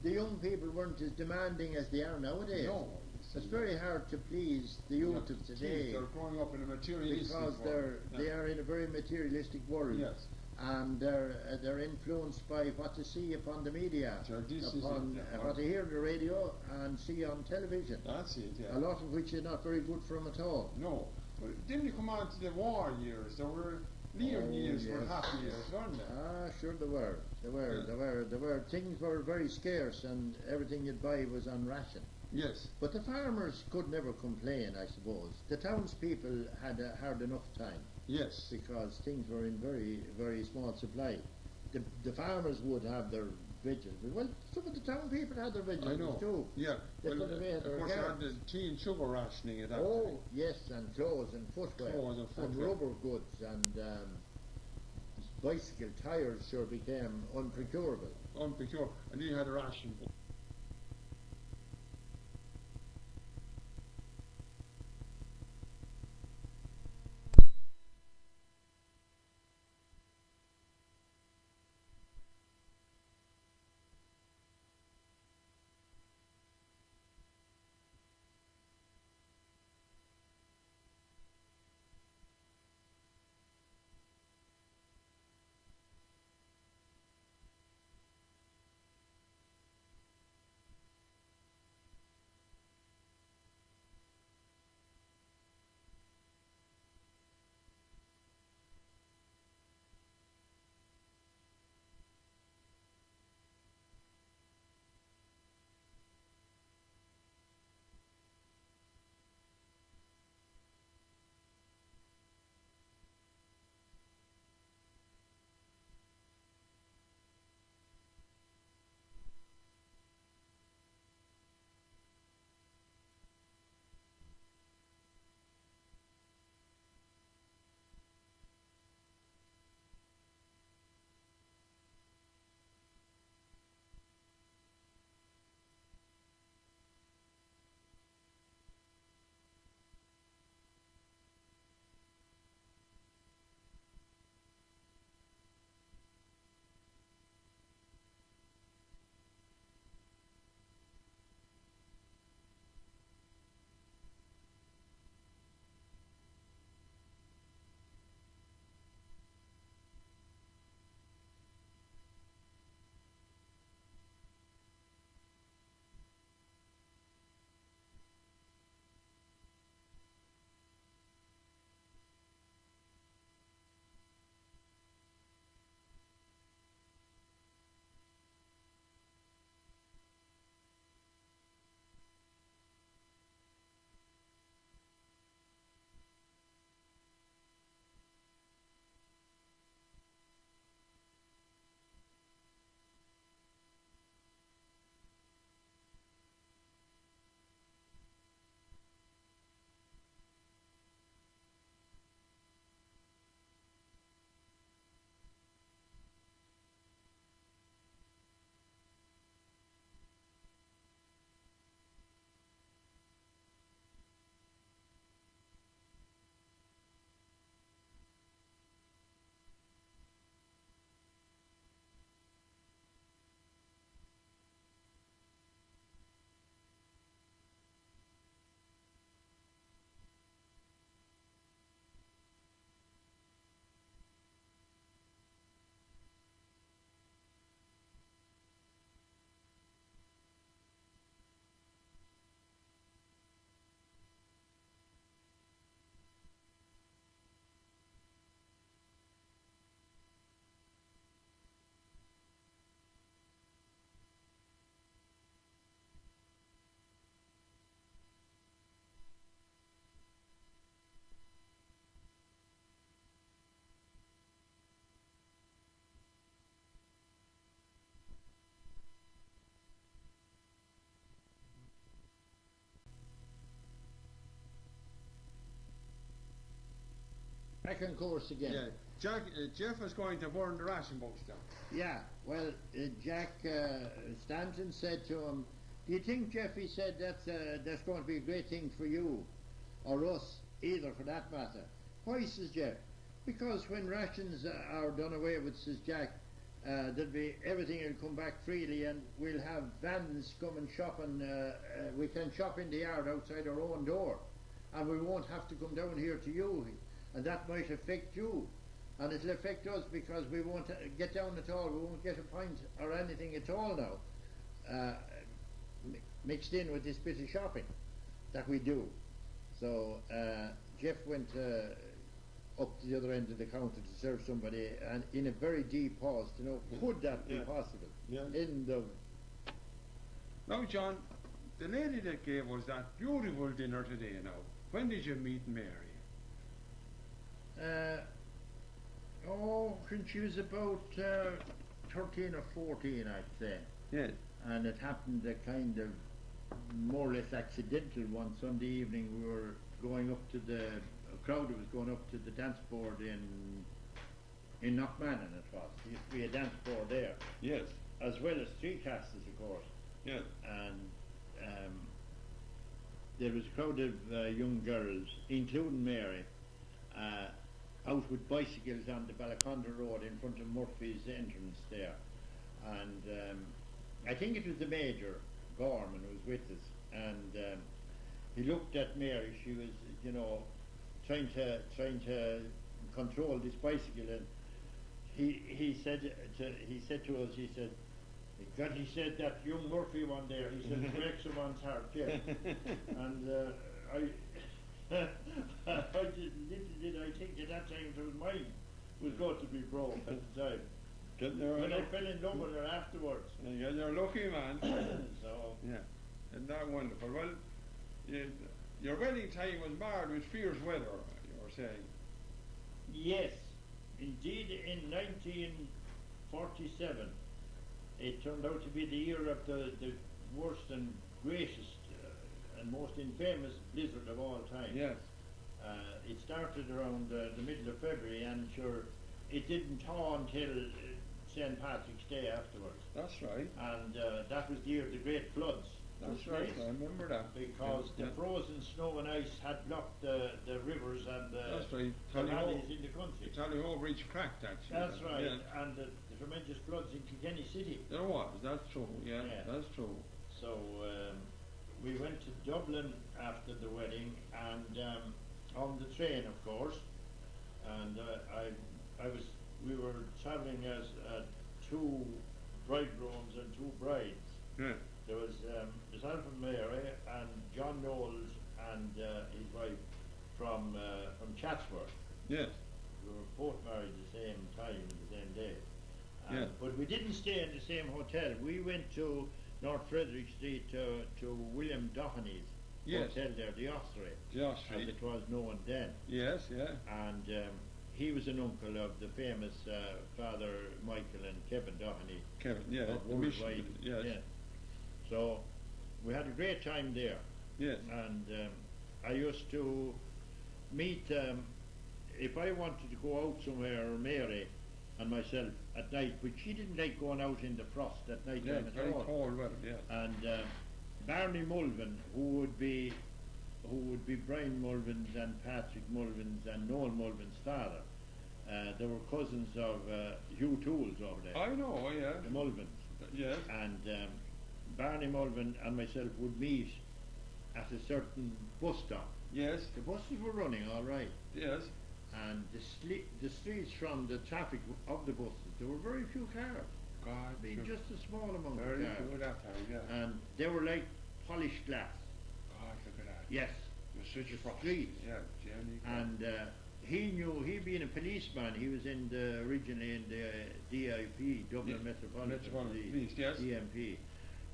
young people weren't as demanding as they are nowadays. No. It's very hard to please the youth of today. They're growing up in a materialistic because world. they are in a very materialistic world. Yes. And they're influenced by what they see upon the media, upon what they hear on the radio and see on television. That's it, yeah. A lot of which is not very good for them at all. No. But then you come on to the war years. There were years were happy years, weren't they? Ah, sure they were. They were. Things were very scarce and everything you'd buy was on ration. Yes. But the farmers could never complain, I suppose. The townspeople had a hard enough time. Yes. Because things were in very, very small supply. The farmers would have their vegetables. Well, some of the town people had their vegetables too. Yeah. They could have ate of course, they had the tea and sugar rationing at that time. Oh, yes, and clothes and footwear. And rubber goods and bicycle tyres sure became unprocurable. Unprocurable. And then you had a ration. back on course again. Yeah. Jeff is going to burn the ration books down. Yeah, well, Jack Stanton said to him, "Do you think, Jeff," he said, that's going to be a great thing for you, or us, either for that matter?" "Why?" says Jeff. "Because when rations are done away with," says Jack, "there'll be everything will come back freely, and we'll have vans come and shop, and we can shop in the yard outside our own door, and we won't have to come down here to you, and that might affect you. And it'll affect us because we won't get down at all. We won't get a pint or anything at all now, mixed in with this bit of shopping that we do." So Jeff went up to the other end of the counter to serve somebody, and in a very deep pause to know, could that be possible? Yeah. In the Now, John, the lady that gave us that beautiful dinner today now, when did you meet Mary? When she was about 13 or 14, I'd say. Yes. And it happened a kind of more or less accidental one Sunday evening. We were going up to a crowd was going up to the dance board in Knockmannon, it was. There used to be a dance board there, Yes. as well as three classes, of course. Yes. And there was a crowd of young girls, including Mary, out with bicycles on the Balaconda Road in front of Murphy's entrance there. And I think it was the Major, Gorman, who was with us. And he looked at Mary. She was, trying to control this bicycle. And he said to us, he said, "God," he said, "that young Murphy one there," he said, "breaks someone's heart." Yeah. And little did I think at that time it was mine was going to be broke at the time. When I fell in love with her afterwards. Yeah, you're lucky, man. So Yeah. Isn't that wonderful? Well, your wedding time was marred with fierce weather, you were saying. yes, indeed, in 1947, it turned out to be the year of the worst and greatest and most infamous blizzard of all time. Yes. It started around the middle of February, and sure, it didn't thaw until St. Patrick's Day afterwards. That's right. And that was the year of the great floods. That's right. I remember that. Because Yeah. the frozen snow and ice had blocked the rivers and That's right. the valleys in the country. Tally-ho Bridge cracked, actually. That's right. Yeah. And the tremendous floods in Kilkenny City. There was. That's true. Yeah. Yeah. That's true. So we went to Dublin after the wedding, and on the train, of course. And we were travelling as two bridegrooms and two brides. Yeah. There was myself and Mary and John Knowles and his wife from Chatsworth. Yes. We were both married the same time, the same day. Yeah. But we didn't stay in the same hotel. We went to North Frederick Street to William Doheney's Yes. hotel there, the Osprey, The as Osprey. it was known then. Yes. Yeah. And he was an uncle of the famous Father Michael and Kevin Doheney. Kevin. Yeah. of The mission. Worldwide. Yes. Yeah. So we had a great time there. Yes. And I used to meet, if I wanted to go out somewhere, or Mary and myself at night, but she didn't like going out in the frost at night Yeah. time at Very all. cold weather. Yeah. And Barney Mulvin, who would be Brian Mulvin's and Patrick Mulvin's and Noel Mulvin's father, they were cousins of Hugh Tools over there, I know. Yeah. the Mulvins. Yes. And Barney Mulvin and myself would meet at a certain bus stop. Yes. The buses were running all right, Yes. and the streets from the traffic of the buses, there were very few cars. God. Being sure. just a small amount Very of cars. good that time. Yeah. And they were like polished glass. God, look at that. Yes. It was such a frost. street. Yeah. Jenny. And he being a policeman, he was originally in the DIP, Dublin Yeah. Metropolitan Police. Yes. DMP.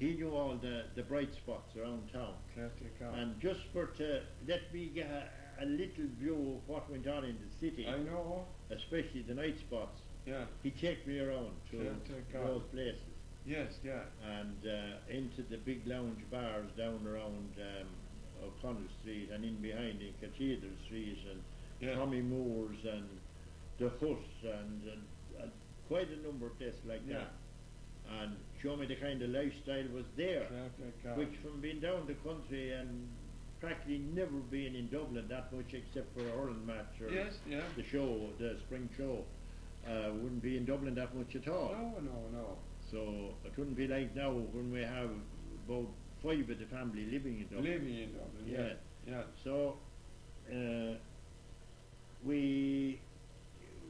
He knew all the bright spots around town. Classic car. And just to let me get a little view of what went on in the city, I know. especially the night spots, Yeah. he'd take me around to Classic car. those places. Yes. Yeah. And into the big lounge bars down around O'Connell Street, and in behind in Cathedral Street, and Yeah. Tommy Moore's and the Huss and quite a number of places like Yeah. that. And show me the kind of lifestyle was there, which from being down the country and practically never being in Dublin that much except for a hurling match or Yes, yeah. the show, the spring show, wouldn't be in Dublin that much at all. No. So it wouldn't be like now when we have about 5 of the family living in Dublin. Living in Dublin, yeah. So we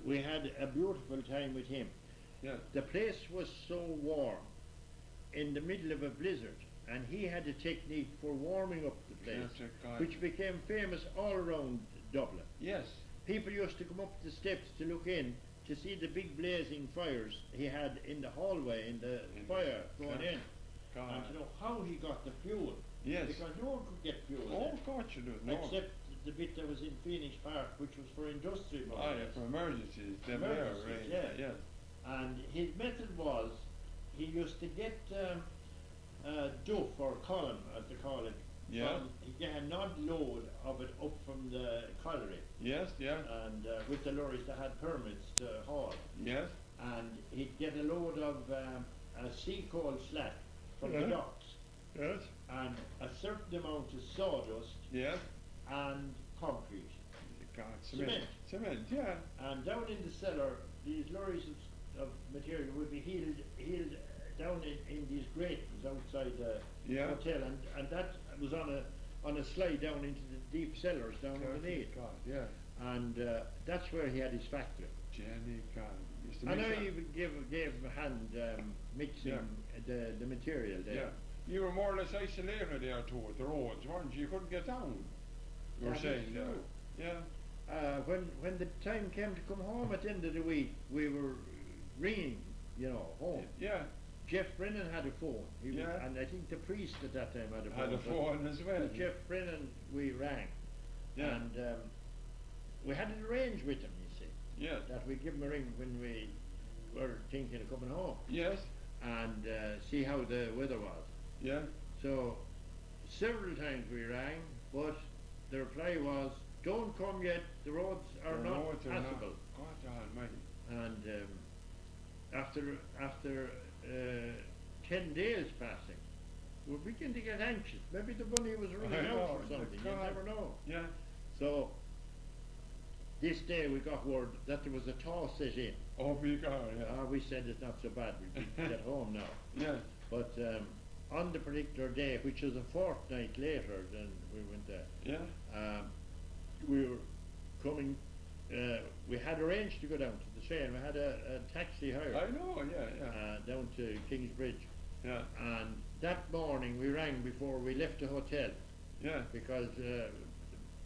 had a beautiful time with him. Yeah. The place was so warm in the middle of a blizzard, and he had a technique for warming up the place, which became famous all around Dublin. Yes. People used to come up the steps to look in to see the big blazing fires he had in the hallway, in the fire going in, and to know how he got the fuel. Yes. Because no one could get fuel. Oh, of course you do. No. Except the bit that was in Phoenix Park, which was for industry. Oh, yeah, for emergencies. Yeah. And his method was, he used to get duff or column, as they call it. Yeah. He get a nod load of it up from the colliery. Yes, yeah. And with the lorries that had permits to haul. Yes. And he'd get a load of sea coal slack from the docks. Yes. And a certain amount of sawdust. Yes. And concrete. Cement, yeah. And down in the cellar, these lorries of material would be heeled down in these grates outside the hotel, and that was on a slide down into the deep cellars down underneath. Yeah. And that's where he had his factory. Jenny, God. And I even gave him a hand mixing the material there. Yeah. You were more or less isolated there too with the roads, weren't you? You couldn't get down. You were saying there. Yeah. When the time came to come home at the end of the week, we were ringing, home. Yeah. Jeff Brennan had a phone. And I think the priest at that time had a phone. Had a phone as well. Jeff Brennan, we rang. Yeah. And we had it arranged with him, you see. Yeah. That we'd give him a ring when we were thinking of coming home. Yes. And see how the weather was. Yeah. So several times we rang, but the reply was, "Don't come yet, the roads are not passable." God Almighty. And after 10 days passing, we began to get anxious. Maybe the money was running out or something, you never know. Yeah. So this day we got word that there was a thaw set in. Oh my God, yeah. We said it's not so bad, we can get home now. Yeah. But on the particular day, which was a fortnight later than we went there, we were coming, we had arranged to go down to the train. We had a taxi hired. I know, yeah. Down to Kingsbridge. Yeah. And that morning we rang before we left the hotel. Yeah. Because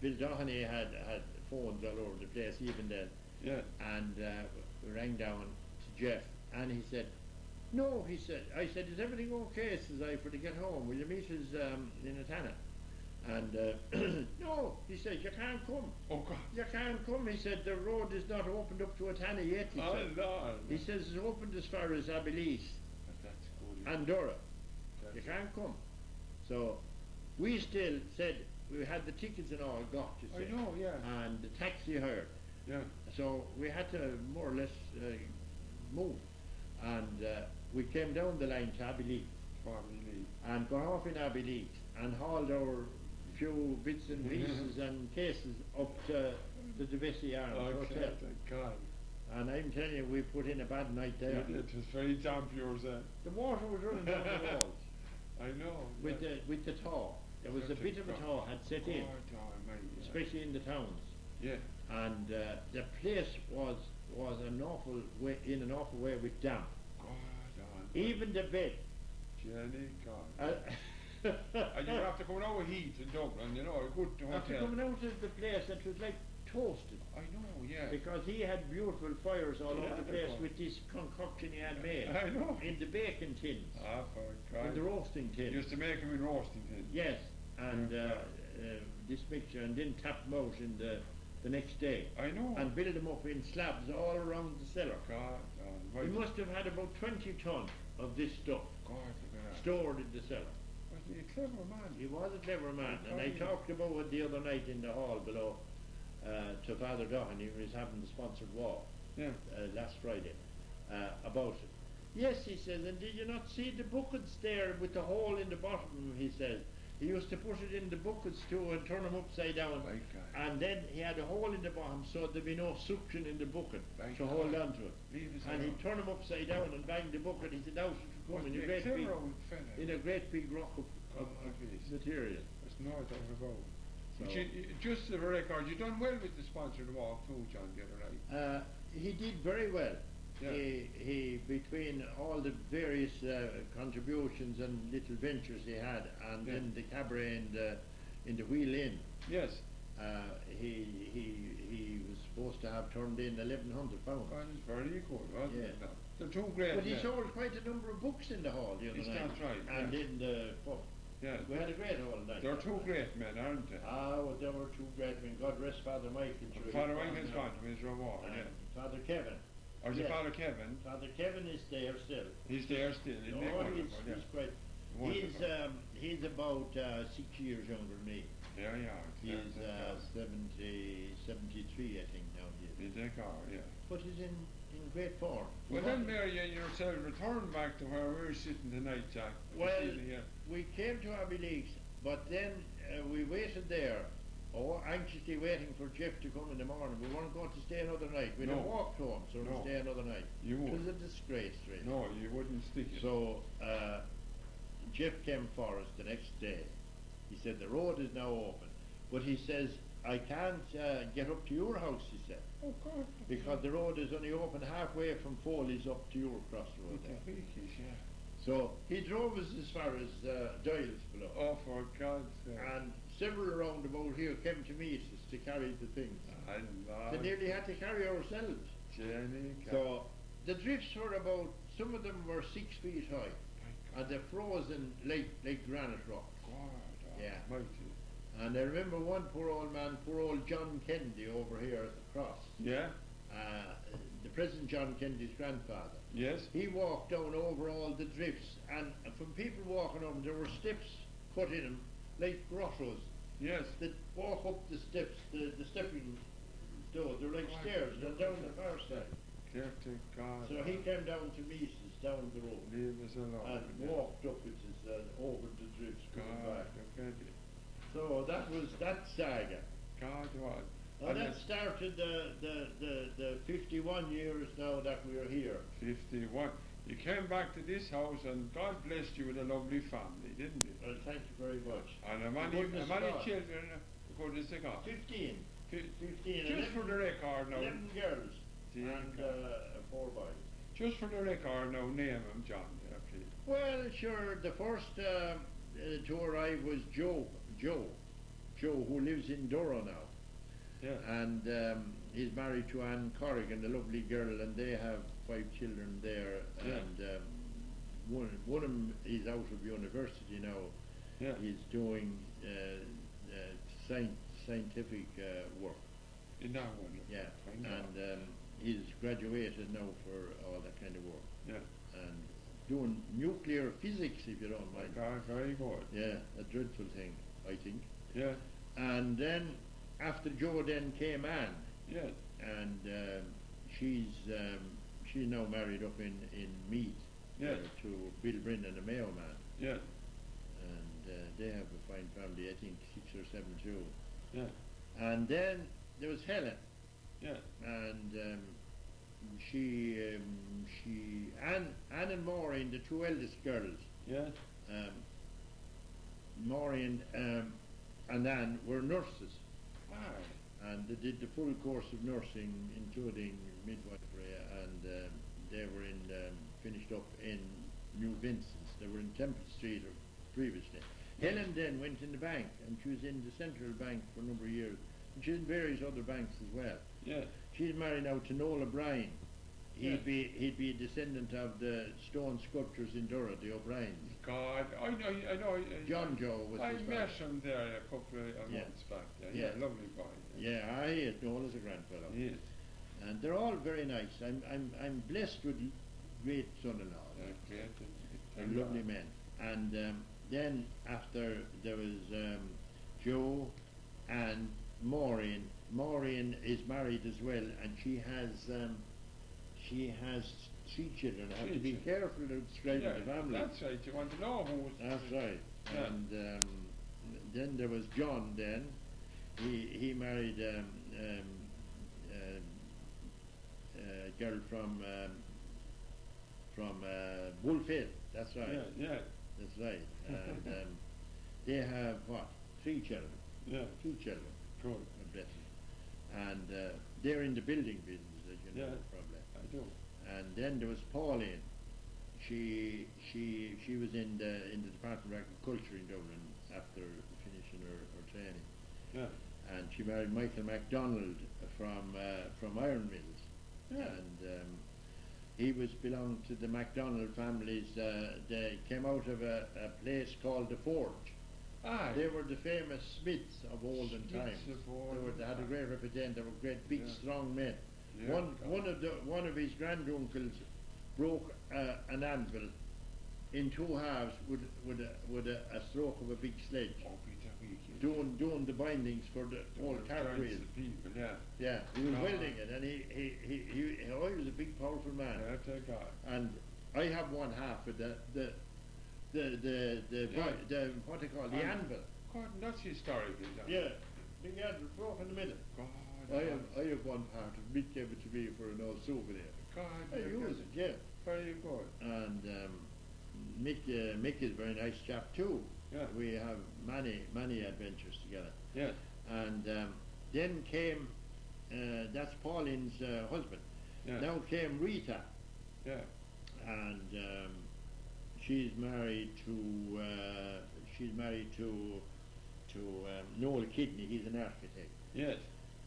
Bill Doheny had phones all over the place even then. Yeah. And we rang down to Jeff, and he said, "No," he said. I said, "Is everything okay?" says I, "for to get home. Will you meet us in Atana?" And no, he said, "You can't come." Oh God. "You can't come," he said. "The road is not opened up to Atana yet," he said. Lord. He says it's opened as far as Abilis That's good. and Dora. You can't come. So we still said we had the tickets and all got, you see. I know, yeah. And the taxi hired. Yeah. So we had to more or less move. And we came down the line to Abilis and got off in Abilis and hauled our few bits and pieces and cases up to the Devesi Arms Hotel. Thank God. And I'm telling you, we put in a bad night there. It was very damp yours then. The water was running down the walls. I know. With the thaw. There was a bit of a thaw had set in, especially in the towns. Yeah. And the place was an awful way, in an awful way with damp. Even the bed. Jenny, God. And you have to come out with heat in Dublin, a good hotel. After coming out of the place, it was like toasted. I know, yeah. Because he had beautiful fires all over the place with this concoction he had made. I know. In the baking tins. For God. In the roasting tins. You used to make them in roasting tins. Yes, and this mixture, and then tap them out in the next day. I know. And build them up in slabs all around the cellar. God. He must have had about 20 ton of this stuff stored in the cellar. Was he a clever man? He was a clever man, and I talked about it the other night in the hall below. to Father Dahan. He was having the sponsored walk Yeah. last Friday about it. Yes, he says, and did you not see the buckets there with the hole in the bottom, he says. He used to put it in the buckets too and turn them upside down. My God. And then he had a hole in the bottom so there'd be no suction in the bucket My to God. hold on to it. Leave us And alone. he'd turn them upside down and bang the bucket. He said, out it would come Must in be a great big, clever old fella. in a great big rock of God, please. material. There's no doubt about it. So, But just for the record, you done well with the sponsored walk too, John, the other night. he did very well. Yeah. He between all the various contributions and little ventures he had, and Yeah. then the cabaret in the Wheel Inn, Yes. he was supposed to have turned in £1,100. Well, it's very good, wasn't Yeah. it? Now? They're two great But he men. sold quite a number of books in the hall the other Is night. that right? And Yeah. in the pub. Yeah. We had a great hall night. They're that two night. great men, aren't they? Well, there were two great men. God rest Father Michael. sure, Father he's Michael's now. gone to his reward, And yeah. Father Kevin. Or is it Yes. Father Kevin? Father Kevin is there still. He's there still, isn't he? Oh, Wonderful, yeah. he's great. Wonderful. He's about 6 years younger than me. There you are. He's There 73, I think now he is. they are, yeah. But he's in great form. Well, then Mary and yourself return back to where we're sitting tonight, Jack. this Well, evening, yeah. we came to Abbey Leaks, but then we waited there, anxiously waiting for Jeff to come in the morning. We weren't going to stay another night. We'd No. have walked home, so No. we'd stay another night. You It was would. a disgrace, really. No, you wouldn't stick it. So Jeff came for us the next day. He said the road is now open, but he says I can't get up to your house. He said Oh, God. because the road is only open halfway from Foley's up to your crossroad there. Yeah. So he drove us as far as Doyle's below, Oh, for God's sake. and several around about here came to meet us to carry the things. They nearly had to carry ourselves. Jenny, So the drifts were about, some of them were 6 feet high, and they're frozen like granite rock. God, Yeah. almighty. And I remember one poor old man, poor old John Kennedy over here at the cross, Yeah? the present John Kennedy's grandfather. Yes? He walked down over all the drifts, and from people walking over, there were steps cut in them, like grottos, Yes. that walk up the steps, the stepping stones. They're like Right. stairs, they're down the far side. Dear to God. So he came down to meet us down the road, Leave us alone. and walked up with us over the drifts coming God, back. look at it. So that was that saga. God, what? Now And that it's started the 51 years now that we are here. 51. You came back to this house and God blessed you with a lovely family, didn't you? Well, thank you very much. And The how many goodness of God. children, goodness of God? 15. 15. Just for the record now. 11 girls Dear and God. 4 boys. Just for the record now, name him, John, there, please. Well, sure, the first to arrive was Joe, who lives in Durrow now. Yeah. And he's married to Anne Corrigan, a lovely girl, and they have 5 children there. Yeah. And one of them is out of university now. Yeah. He's doing scientific work. Isn't that wonderful? Yeah, Thank God. and he's graduated now for all that kind of work. Yeah. And doing nuclear physics, if you don't My mind. God, very good. Yeah, a dreadful thing, I think. Yeah. And then, after Joe, then came Anne, Yeah. and she's now married up in Meath Yeah. to Bill Brennan, a Mayo man. Yeah. And they have a fine family, I think 6 or 7 too. Yeah. And then there was Helen, Yeah. and Anne and Maureen, the 2 eldest girls, Yeah. Maureen and Anne were nurses, Ah. and they did the full course of nursing, including midwifery, and they were finished up in New Vincent's. They were in Temple Street previously. Helen then went in the bank, and she was in the Central Bank for a number of years, and she's in various other banks as well. Yeah. She's married now to Noel O'Brien. Yeah. He'd be a descendant of the stone sculptors in Durrow, the O'Briens. God, I know. John Joe was I his met father. him there a couple of Yeah. months back. Yeah. Yeah. Lovely boy. Yeah, he is. Noel is a grand fellow. He is. And they're all very nice. I'm blessed with great son-in-laws. Yeah, great. They're lovely men. And then after there was Joe and Maureen. Maureen is married as well, and she has 3 children. I have to be careful of describing the family. That's right. You want to know who? That's right. Yeah. And then there was John. Then he married a girl from Bullfield. That's right. Yeah. That's right. And they have what? 3 children. Yeah. 2 children. Good. God bless them. And they're in the building business, as you know, probably. I do. And then there was Pauline. She was in the Department of Agriculture in Dublin after finishing her training. Yeah. And she married Michael MacDonald from Iron Mills. Yeah. And he belonged to the MacDonald families. They came out of a place called the Forge. Ah. They were the famous smiths of olden times. They had a great reputation. They were great, big, strong men. Yeah. One of his granduncles broke an anvil in 2 halves with a stroke of a big sledge. Oh, Peter Weekend. Doing the bindings for the whole cartwheel. People, yeah. Yeah, he was welding it, and he was a big, powerful man. That's a guy. And I have 1/2 of the what they call the anvil. God, that's historical. Yeah, big anvil broke in the middle. God. I have 1 part of Mick gave it to me for an old souvenir. God. I use it, yeah. Very good. And Mick is a very nice chap too. Yeah. We have many adventures together. Yeah. And then came that's Pauline's husband. Yeah. Now came Rita. Yeah. And she's married to Noel Kidney. He's an architect. Yes.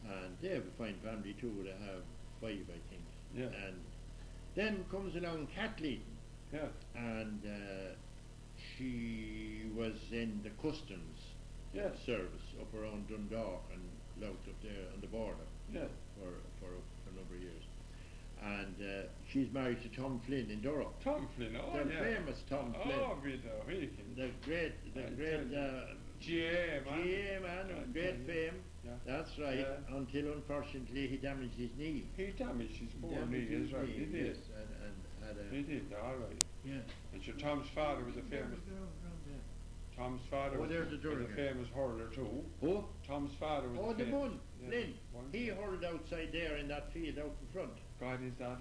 And they have a fine family too. They have 5, I think. Yeah. And then comes along Kathleen. Yeah. And she was in the customs service up around Dundalk and Louth up there on the border. Yeah. For a number of years. And she's married to Tom Flynn in Durham. Tom Flynn, the famous Tom Flynn. Oh, Peter Weekend. The great GA man of great fame. Yeah. That's right. Yeah. Until unfortunately he damaged his knee. He damaged his poor knee, is right. He did. Yes, and had a. He did, all right. Yeah. And so Tom's father was a famous. Tom's father was a famous hurler too. Who? Tom's father was. Oh, the Mun. Yeah. Flynn. He hurled outside there in that field out in front. God, is that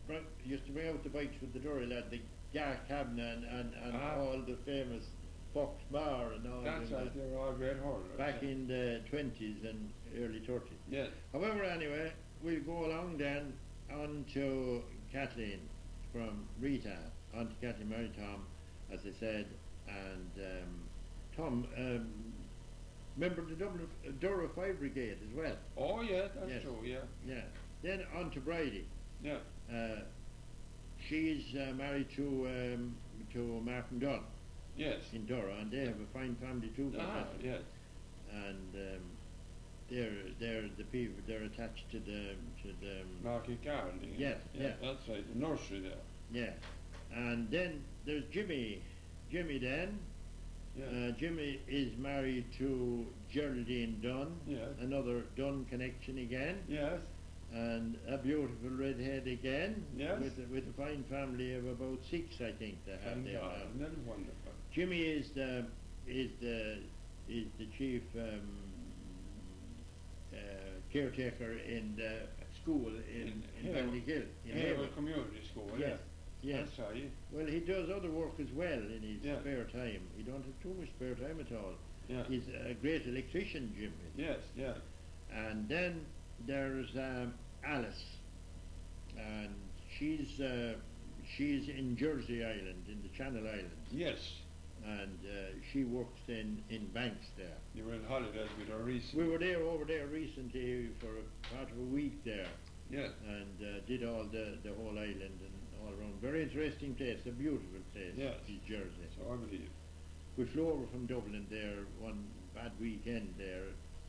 right? Used to bring out the bikes with the Dury lad, the Gar Cabna and all the famous Fox Mar and all. That's right. They were all great hurlers. Back in the 20s and early 30s. Yes. However, anyway, we'll go along then on to Kathleen from Rita, on to Kathleen married Tom, as I said, and Tom, member of the Dublin Dora 5 Brigade as well. Oh yeah, that's true, yeah. Yeah. Then on to Bridie. Yeah. She's married to Martin Dunn. Yes. In Dora, and they have a fine family too. Yes. And they're the people. They're attached to the Market Garden. Yes. Yeah. That's right. The nursery there. Yeah. And then there's Jimmy. Jimmy then. Yeah. Jimmy is married to Geraldine Dunn. Yes. Another Dunn connection again. Yes. And a beautiful redhead again. Yes. With a fine family of about 6, I think they have there now. That's wonderful. Jimmy is the chief caretaker in the school in Ballyouskill. In Havel Community School. Yes. Yes. That's right. Well, he does other work as well in his spare time. He don't have too much spare time at all. Yeah. He's a great electrician, Jimmy. Yes. Yeah. And then there's Alice, and she's in Jersey Island, in the Channel Islands. Yes. And she works in banks there. You were in holidays with her recently. We were over there recently for a part of a week there. Yeah. And did all the whole island and all around. Very interesting place, a beautiful place. Yes. Is Jersey. So I believe. We flew over from Dublin there one bad weekend there.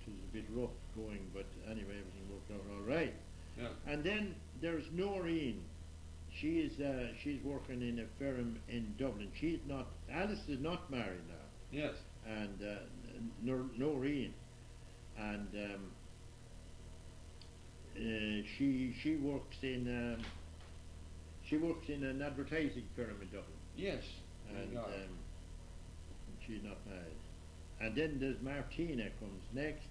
It was a bit rough going, but anyway, everything worked out all right. Yeah. And then there's Noreen. She's working in a firm in Dublin. Alice is not married now. Yes. And Noreen, and she works in an advertising firm in Dublin, Yes. and Yeah. she's not married. And then there's Martina comes next.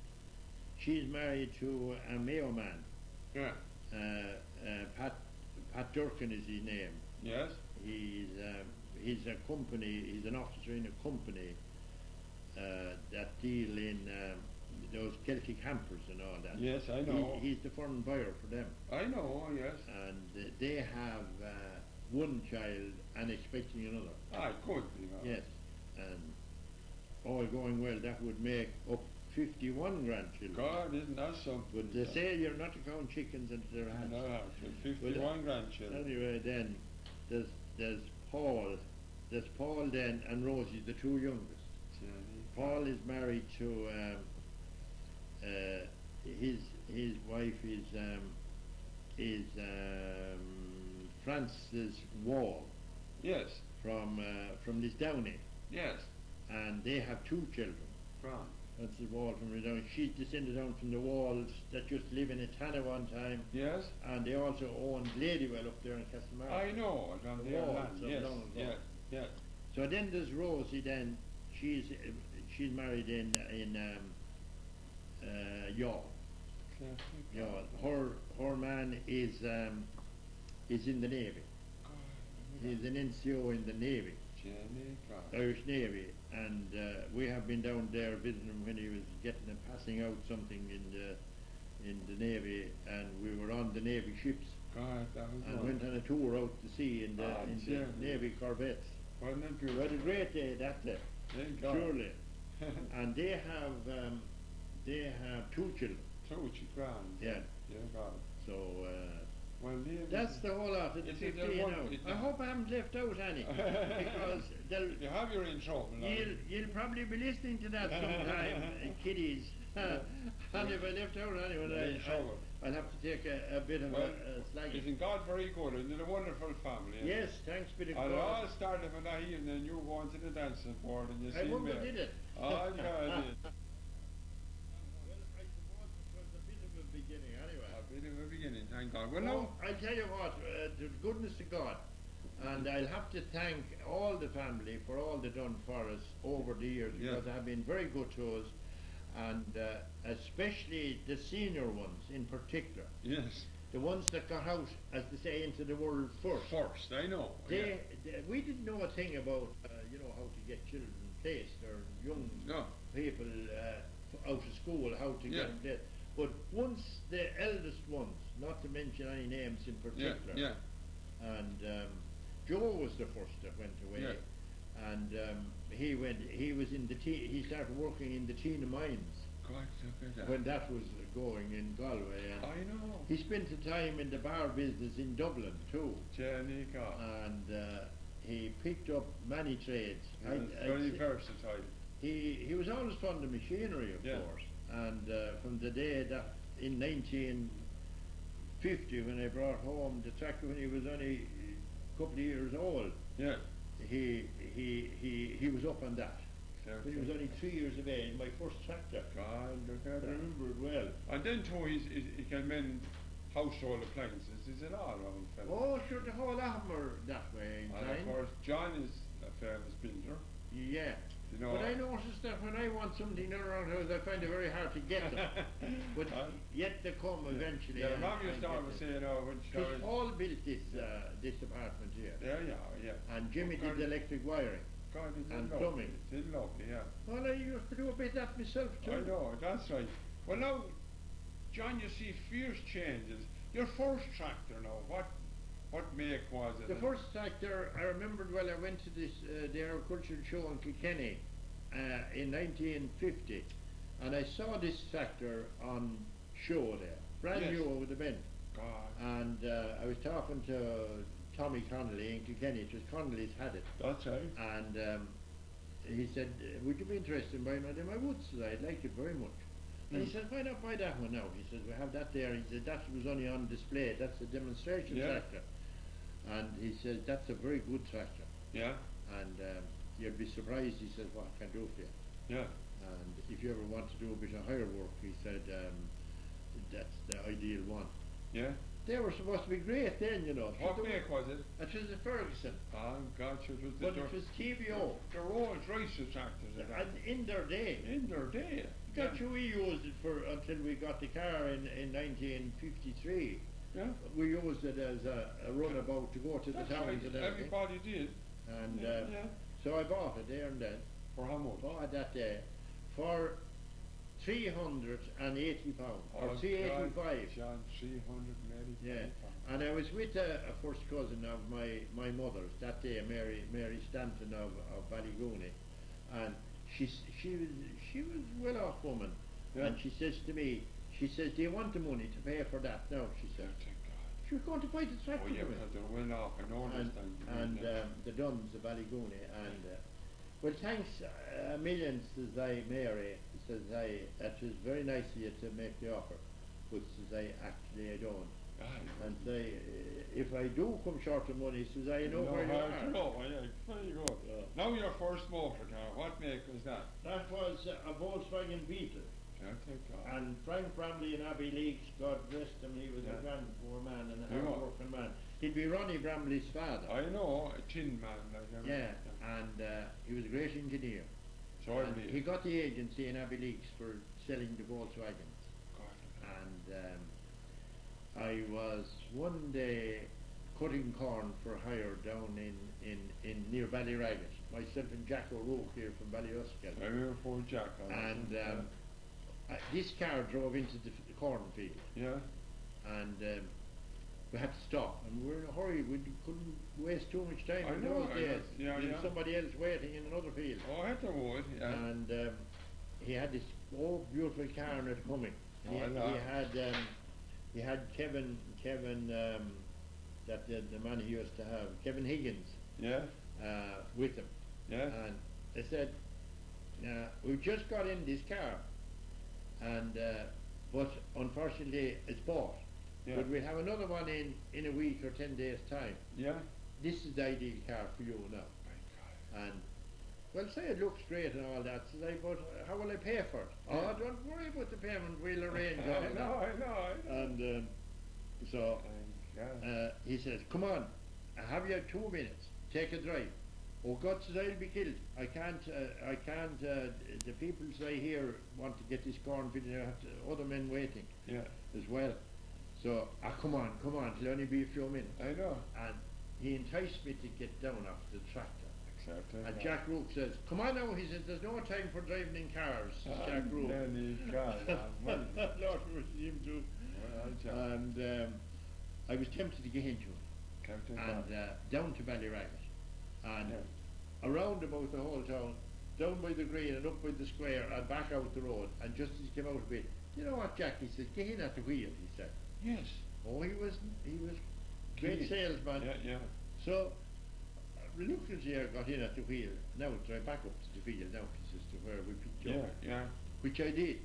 She's married to a Mayo man. Yeah. Pat Durkin is his name. Yes. He's an officer in a company that deal in those Celtic hampers and all that. Yes, I know. He's the foreign buyer for them, I know. Yes. and they have one child and expecting another. It could be. Yes, and all going well, that would make up 51 grandchildren. God, isn't that something? But they say you're not to count chickens into their hands. No, 51 grandchildren. Anyway, then there's Paul. There's Paul then and Rosie, the two youngest. Paul is married to his wife is Frances Wall Yes. from Lisdowney, Yes. and they have two children. From. Frances Wall from Lisdowney. She's descended down from the Walls that used to live in Etana one time, Yes. and they also owned Ladywell up there in Castlemartin. I know. Down The there. walls Land. of Yes. Long ago. Yes. Yes. So then there's Rosie. Then she's married in Yaw. Her man is in the Navy. He's an NCO in the Navy, Irish Navy, and we have been down there visiting him when he was passing out something in the Navy, and we were on the Navy ships God, that was and one. went on a tour out to sea in the Navy corvettes. Wasn't it We beautiful? had a great day that day, Thank God. surely. And they have two children. So it's grand. Yeah. Yeah, God. So Well, that's the whole lot of the It's a 15 one- now. it's I a- hope I haven't left out any, because You have your in trouble now. you'll probably be listening to that sometime, kiddies. And if I left out anyone, You're in trouble. I'll have to take a bit of Well, a slag. Isn't God very good? Isn't it a wonderful family? isn't Yes, it? thanks be to And it all God. started with that evening you going to the dancing board and you I see wonder me. did it. Oh, God, did. Well, I suppose it was a bit of a beginning anyway. A bit of a beginning, thank God. Well, No, no. I'll tell you what, the goodness of God, and I'll have to thank all the family for all they've done for us over the years, Yeah. because they have been very good to us, and especially the senior ones in particular, Yes. the ones that got out, as they say, into the world first. First, I know. They, we didn't know a thing about, how to get children placed or young No. people out of school, how to Yeah. get them there. But once the eldest ones, not to mention any names in Yeah, particular, yeah. and Joe was the first that went away, Yeah. and he started working in the Tina mines God, look at that. when that was going in Galway, and I know. he spent the time in the bar business in Dublin too, Jenny God. and he picked up many trades. Very versatile. He was always fond of machinery, of Yeah. course, and from the day that in 1950, when I brought home the tractor when he was only a couple of years old, Yeah. he was up on that. When he was only 3 years of age, my first tractor. God, look I at that. remember it well. And then too, he can mend household appliances. Is it all wrong, fella? Oh, sure, the whole of them are that way in And of time. course, John is a famous builder. Yeah. You know. But I noticed that when I want something done around the house, I find it very hard to get them. But yet they come eventually. Yeah, and Mom I used to get always them. say, when she Chris was... Paul built this apartment here, Yeah. and Jimmy did the electric wiring. God, it's and lovely. plumbing. It's lovely, yeah. Well, I used to do a bit of that myself too. I know, that's right. Well, now, John, you see fierce changes. Your first tractor now, what make was it? The first tractor, I remembered well, I went to this the agricultural show in Kilkenny in 1950, and I saw this tractor on show there, brand Yes. new over the bend. God, And I was talking to Tommy Connolly in Kilkenny, it was Connolly's had it, that's right. and he said, would you be interested in buying one of them? I would, said I'd like it very much. And he said, why not buy that one now? He said, we have that there. He said, that was only on display, that's a demonstration Yeah. tractor. And he said, that's a very good tractor. Yeah, And you'd be surprised, he said, what I can do for you. yeah. And if you ever want to do a bit of hire work, he said that's the ideal one. Yeah. They were supposed to be great then, you know. What make was it? It was a Ferguson. Oh God, it was But it was TVO. the Rolls Royce tractors. And in their day. In their day. That's who we used it for until we got the car in 1953. Yeah. We used it as a runabout to go to the That's towns right. and everything. Everybody did. And Yeah. so I bought it there and then. For how much? Bought that day for £380 or Oh, £385. God, John, 380. Yeah. And I was with a first cousin of my mother's that day, Mary Stanton of Ballyouskill, and she was well off woman, Yeah. and she says to me, she says, do you want the money to pay for that now? She said. Thank God. She was going to buy the Oh tractor yeah, for me. because they're well off. I know this thing. And the Duns of Ballyouskill, and well, thanks a million, says I, Mary, says I, that was very nice of you to make the offer, but says I, actually I don't. And say, if I do come short of money, says I, know where you are. No, yeah, there you go. Now your first motor car, what make was that? That was a Volkswagen Beetle. Thank God. And Frank Bramley in Abbey Leaks, God rest him, he was a grand poor man and a hard-working man. He'd be Ronnie Bramley's father. I know, a tin man like that. Yeah, and he was a great engineer. So And he got the agency in Abbey Leaks for selling the Volkswagens. And I was one day cutting corn for hire down in near Ballyragget. Myself and Jack O'Rourke here from Ballyouskill. I remember poor Jack. And this car drove into the cornfield. Yeah. And we had to stop, and we were in a hurry. We couldn't waste too much time. I in know, those I know. days. Yeah, There was yeah. somebody else waiting in another field. Oh, I had to wood, yeah. And he had this beautiful car in it coming. And he had Kevin that the man he used to have, Kevin Higgins, Yeah. with him. Yeah. And they said, we've just got in this car, and but unfortunately it's bought. Yeah. But we'll have another one in a week or 10 days time. Yeah. This is the ideal car for you now. And well, say it looks great and all that, says I, but how will I pay for it? Yeah. Oh, don't worry about the payment, we'll arrange all I that. know. And so Thank God. he says, come on, I have you 2 minutes, take a drive. Oh God says I'll be killed. I can't, the people say here want to get this cornfield, there have other men waiting Yeah. as well. So, come on, it'll only be a few minutes. I know. And he enticed me to get down off the tractor. Exactly. And Jack Rook says, come on now, he says, there's no time for driving in cars, says Jack Rook. Lord was him too. And I was tempted to get into it. And down to Ballyragget. And around about the whole town, down by the green and up by the square and back out the road. And just as he came out a bit, you know what, Jack, he said, get in at the wheel, he said. Yes. Oh, he was great salesman. Yeah. So, reluctantly I got in at the wheel. Now drive back up to the field now, he says, to where we picked you up. Yeah. Which I did.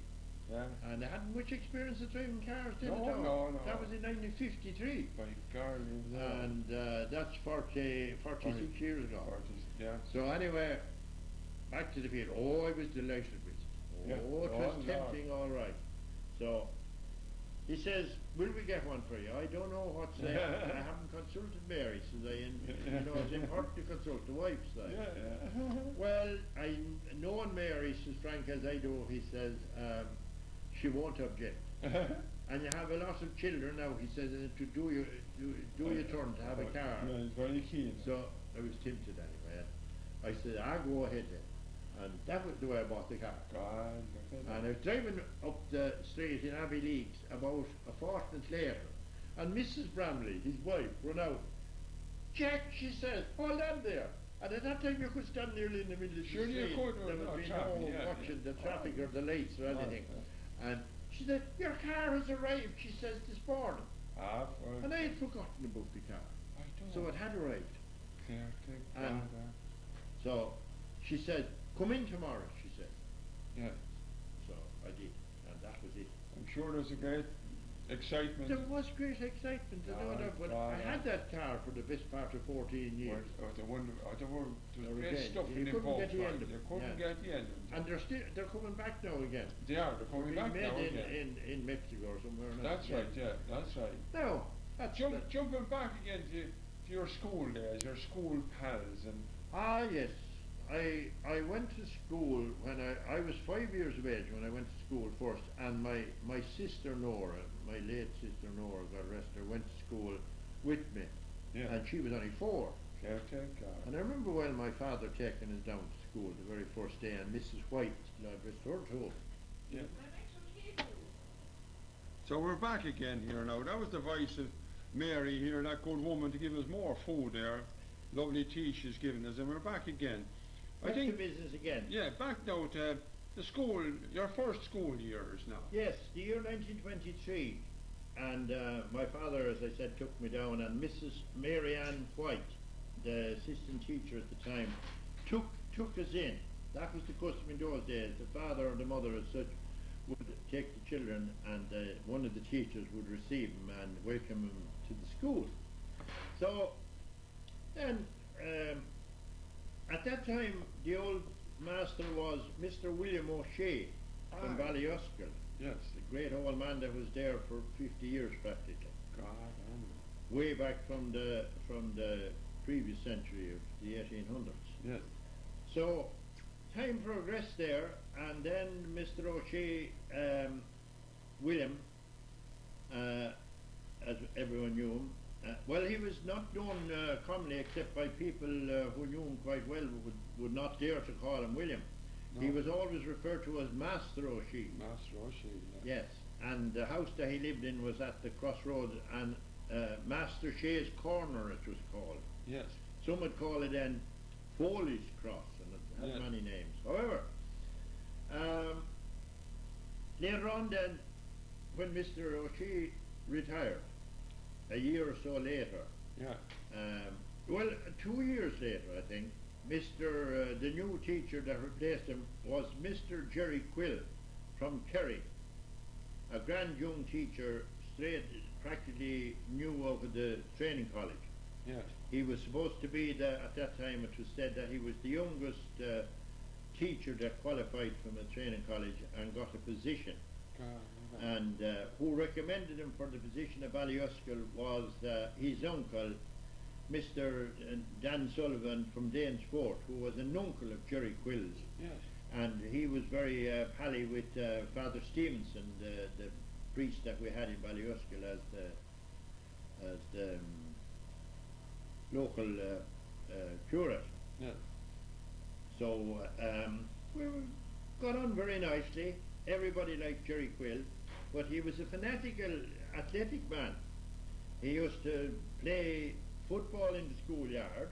Yeah. And I hadn't much experience of driving cars then No, at all. no. That was in 1953. By golly. And that's 46 years ago. Yeah. So anyway, back to the field. Oh, I was delighted with it. Oh, it was tempting, all right. So he says, will we get one for you? I don't know what to say. I haven't consulted Mary, says I, and you know, it's important to consult the wife, says I. Yeah. Well, I knowing Mary, says Frank, as I do, he says, she won't object. And you have a lot of children now, he says, to do your turn to have a car. Yeah, he's very keen. So I was tempted anyway. I said, I'll go ahead then. And that was the way I bought the car. God. And I was driving up the street in Abbey Leaks about a fortnight later, and Mrs. Bramley, his wife, run out. Jack, she said, hold on there. And at that time you could stand nearly in the middle of the Surely street. you could, There would be no watching the traffic or the lights or anything. And she said, your car has arrived, she says, this morning. And I had forgotten about the car. So it had arrived. And so she said, come in tomorrow, she said. Yeah. So I did, and that was it. I'm sure there's a great excitement. There was great excitement, but I had that car for the best part of 14 years. There was Or great again, stuff you in the couldn't pub, get the right? end of You it, couldn't yeah. get the end of it. And they're coming back now again. They're coming back Being now made again. in Mexico or somewhere. That's right, yeah, that's right. Now, that's Jumping back again to your school days, your school pals, and yes. I went to school when I was 5 years of age when I went to school first, and my sister Nora, my late sister Nora, God rest her, went to school with me, yeah, and she was only 4. caretaker. And I remember when my father taking us down to school the very first day, and Mrs. White, I rest her too. Yeah. So we're back again here now. That was the voice of Mary here, that good woman, to give us more food there. Lovely tea she's given us, and we're back again. Back to business again. Yeah, back now to the school, your first school years now. Yes, the year 1923, and my father, as I said, took me down, and Mrs. Mary Ann White, the assistant teacher at the time, took us in. That was the custom in those days. The father or the mother as such would take the children, and one of the teachers would receive them and welcome them to the school. So then, at that time, the old master was Mr. William O'Shea from Ballyouskill. Yes. The great old man that was there for 50 years practically. God, Way back from the previous century of the 1800s. yes. So time progressed there, and then Mr. O'Shea, William, as everyone knew him, well, he was not known commonly except by people who knew him quite well, would not dare to call him William. No. He was always referred to as Master O'Shea. Master O'Shea. Yeah. Yes, and the house that he lived in was at the crossroads, and Master Shea's Corner it was called. Yes. Some would call it then Foley's Cross, and it had many names. However, later on then, when Mr. O'Shea retired, a year or so later, Yeah. well, 2 years later, I think, the new teacher that replaced him was Mr. Jerry Quill from Kerry, a grand young teacher, practically new over the training college. Yes. He was supposed to be at that time it was said that he was the youngest teacher that qualified from a training college and got a position. God, And who recommended him for the position of Ballyouskill was his uncle, Mr. Dan Sullivan from Danesfort, who was an uncle of Jerry Quill's. yes. And he was very pally with Father Stevenson, the priest that we had in Ballyouskill as the local curate. Yes. So we got on very nicely. Everybody liked Jerry Quill, but he was a fanatical athletic man. He used to play football in the schoolyard,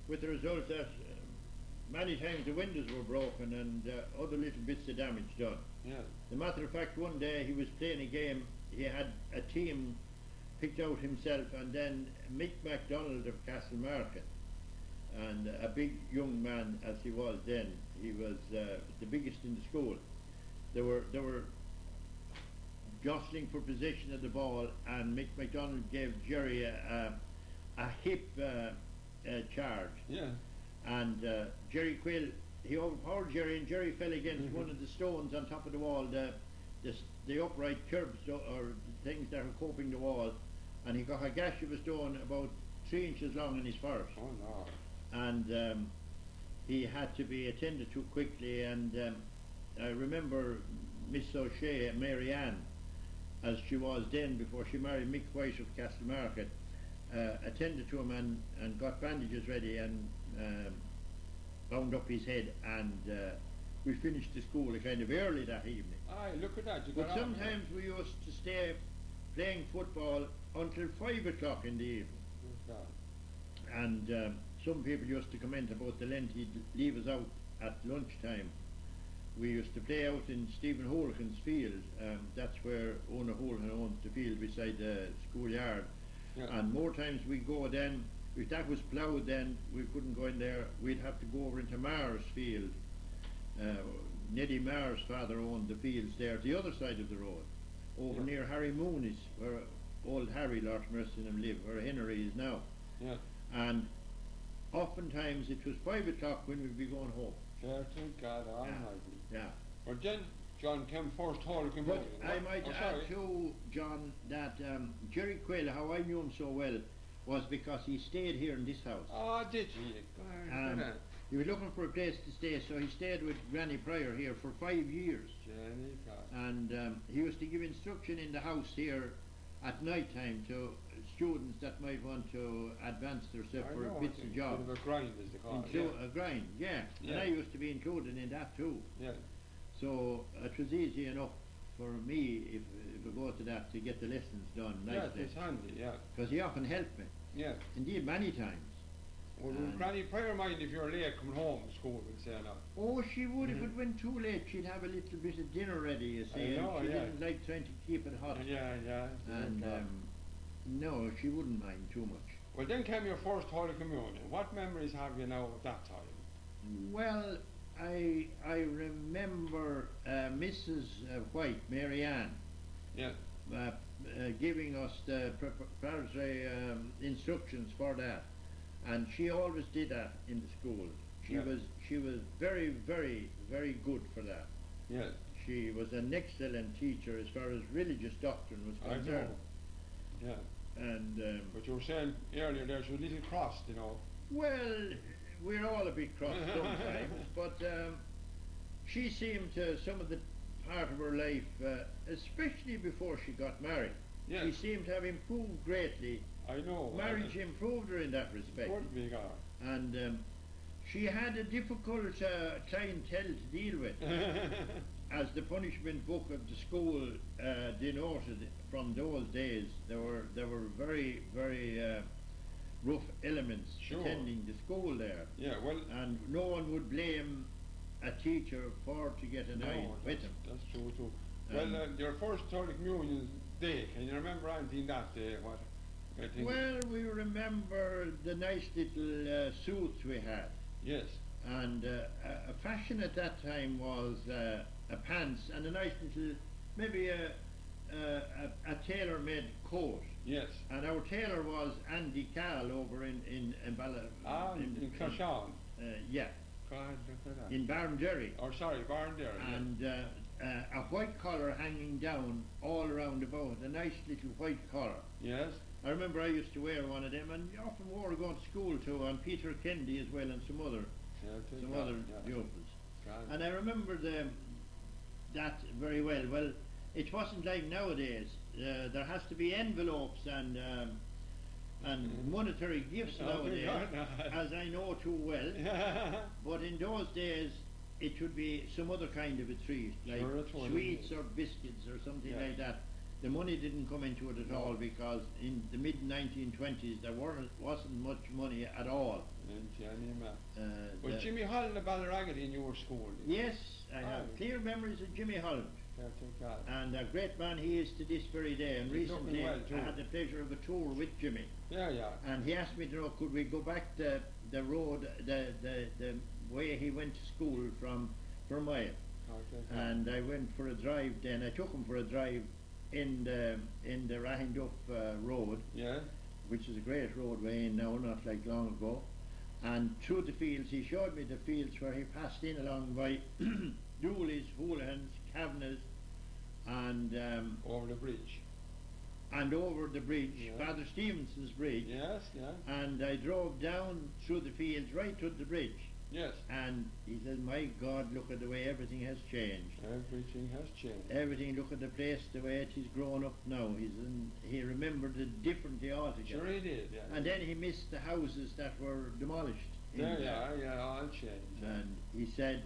with the result that many times the windows were broken and other little bits of damage done. Yes. As a matter of fact, one day he was playing a game, he had a team picked out himself, and then Mick MacDonald of Castlemarket, and a big young man as he was then, he was the biggest in the school. They were jostling for possession of the ball, and Mick MacDonald gave Jerry a hip charge. Yeah. And Jerry Quill, he overpowered Jerry, and Jerry fell against one of the stones on top of the wall, the upright curbs or things that are coping the wall, and he got a gash of a stone about 3 inches long in his forehead. Oh no. And he had to be attended to quickly, and I remember Miss O'Shea, Mary Ann, as she was then before she married Mick White of Castlemarket, attended to him and got bandages ready and bound up his head, and we finished the school kind of early that evening. Aye, look at that. You But got on. sometimes we used to stay playing football until 5 o'clock in the evening. Good God. And some people used to comment about the length he'd leave us out at lunchtime. We used to play out in Stephen Holohan's field. That's where Ona Holohan owns the field beside the schoolyard. Yeah. And more times we go then, if that was ploughed then, we couldn't go in there. We'd have to go over into Mar's field. Neddy Mar's father owned the fields there, the other side of the road, over near Harry Mooney's, where old Harry, Lord mercy on him, live, where Henry is now. Yeah. And oftentimes it was 5 o'clock when we'd be going home. Fair to God Almighty. Yeah. But then John came first Holy Communion. But I might add too, John, that Jerry Quayle, how I knew him so well, was because he stayed here in this house. Oh, did he? He was looking for a place to stay, so he stayed with Granny Pryor here for 5 years. Jenny God. And he used to give instruction in the house here at night time to students that might want to advance themselves for bits of job. Bit of a grind, as they call it. A grind, yeah. And I used to be included in that too. Yeah. So it was easy enough for me, if we go to that, to get the lessons done nicely. Yeah, it's handy, yeah. Because he often helped me. Yeah. Indeed, many times. Well, would Granny Pryor mind if you're late coming home from school and say no? Oh, she would. If it went too late, she'd have a little bit of dinner ready, you see. I know, and she yeah. didn't like trying to keep it hot. Yeah. And no, she wouldn't mind too much. Well, then came your first Holy Communion. What memories have you now of that time? Well, I remember Mrs. White, Mary Ann, Yeah. giving us the preparatory instructions for that, and she always did that in the school. She was very, very, very good for that. Yeah. She was an excellent teacher as far as religious doctrine was concerned. I know. Yeah. And but you were saying earlier there she was a little crossed, you know. well, we're all a bit crossed sometimes, but she seemed to, some of the part of her life, especially before she got married, Yes. she seemed to have improved greatly. I know. Marriage improved her in that respect. Would be God. And she had a difficult clientele to deal with, as the punishment book of the school denoted. From those days, there were very, very rough elements attending the school there. Yeah, well. And no one would blame a teacher for to get an eye with him. That's true too. Well, your first Holy Communion day, can you remember anything that day? What? I think Well, we remember the nice little suits we had. Yes. And a fashion at that time was a pants and a nice little, maybe a tailor-made coat. Yes. And our tailor was Andy Carl over in in Clashawn. Yeah, God, look at that. in Barnderry. Oh, sorry, Barnderry. And a white collar hanging down all around about, a nice little white collar. Yes. I remember I used to wear one of them, and often wore to go to school too, and Peter Kennedy as well, and some other pupils. And I remember that very well. Well, it wasn't like nowadays. There has to be envelopes and monetary gifts nowadays, as I know too well. But in those days, it should be some other kind of a treat, like sweets or biscuits or something like that. The money didn't come into it at all, because in the mid-1920s there wasn't much money at all. But Jimmy Holland of Ballyouskill in your school? Yes, I have clear memories of Jimmy Holland. And a great man he is to this very day. And recently I had the pleasure of a tour with Jimmy. Yeah. And he asked me to know, could we go back the road, the way he went to school from Fermoy. And I went for a drive then. I took him for a drive in the Rahinduff road, which is a great roadway now, not like long ago. And through the fields, he showed me the fields where he passed in along by Dooley's, Houlihan's, Kavanagh's, and over the bridge. And over the bridge, Father Stevenson's bridge. And I drove down through the fields right to the bridge. And he said, my God, look at the way everything has changed. Everything has changed. Everything, look at the place, the way it is grown up now. He remembered it differently altogether. Sure he did, And then he missed the houses that were demolished. All changed. And he said,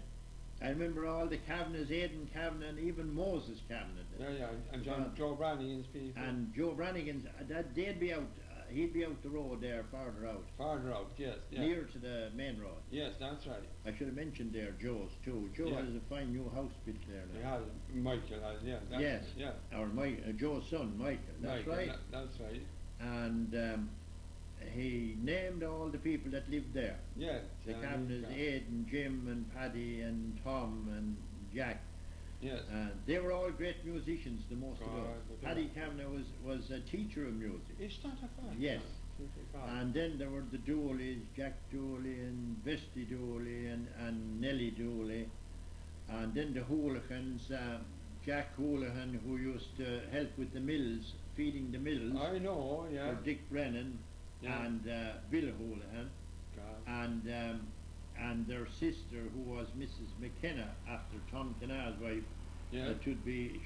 I remember all the Kavanaghs, Aidan Kavanagh, and even Moses Kavanagh. And Joe Brannigan's people. And Joe Brannigan's, they'd be out, he'd be out the road there, farther out. Farther out, yes. Near to the main road. Yes, that's right. I should have mentioned there Joe's too. Joe has a fine new house built there now. He has, Michael has, Or Joe's son, Michael, that's right. That's right. And he named all the people that lived there. The Kavanaghs, Aidan, Jim and Paddy and Tom and Jack. Yes. They were all great musicians, the most of God, them. but Paddy Kavanagh was a teacher of music. It's not a fact. Yes. God. And then there were the Dooleys, Jack Dooley and Vesty Dooley and Nellie Dooley. And then the Houligans, Jack Houlihan, who used to help with the mills, feeding the mills. I know, yeah. For Dick Brennan, Yeah. and Bill Houlihan. God. And their sister, who was Mrs. McKenna, after Tom Cannell's wife. Yeah. She'd be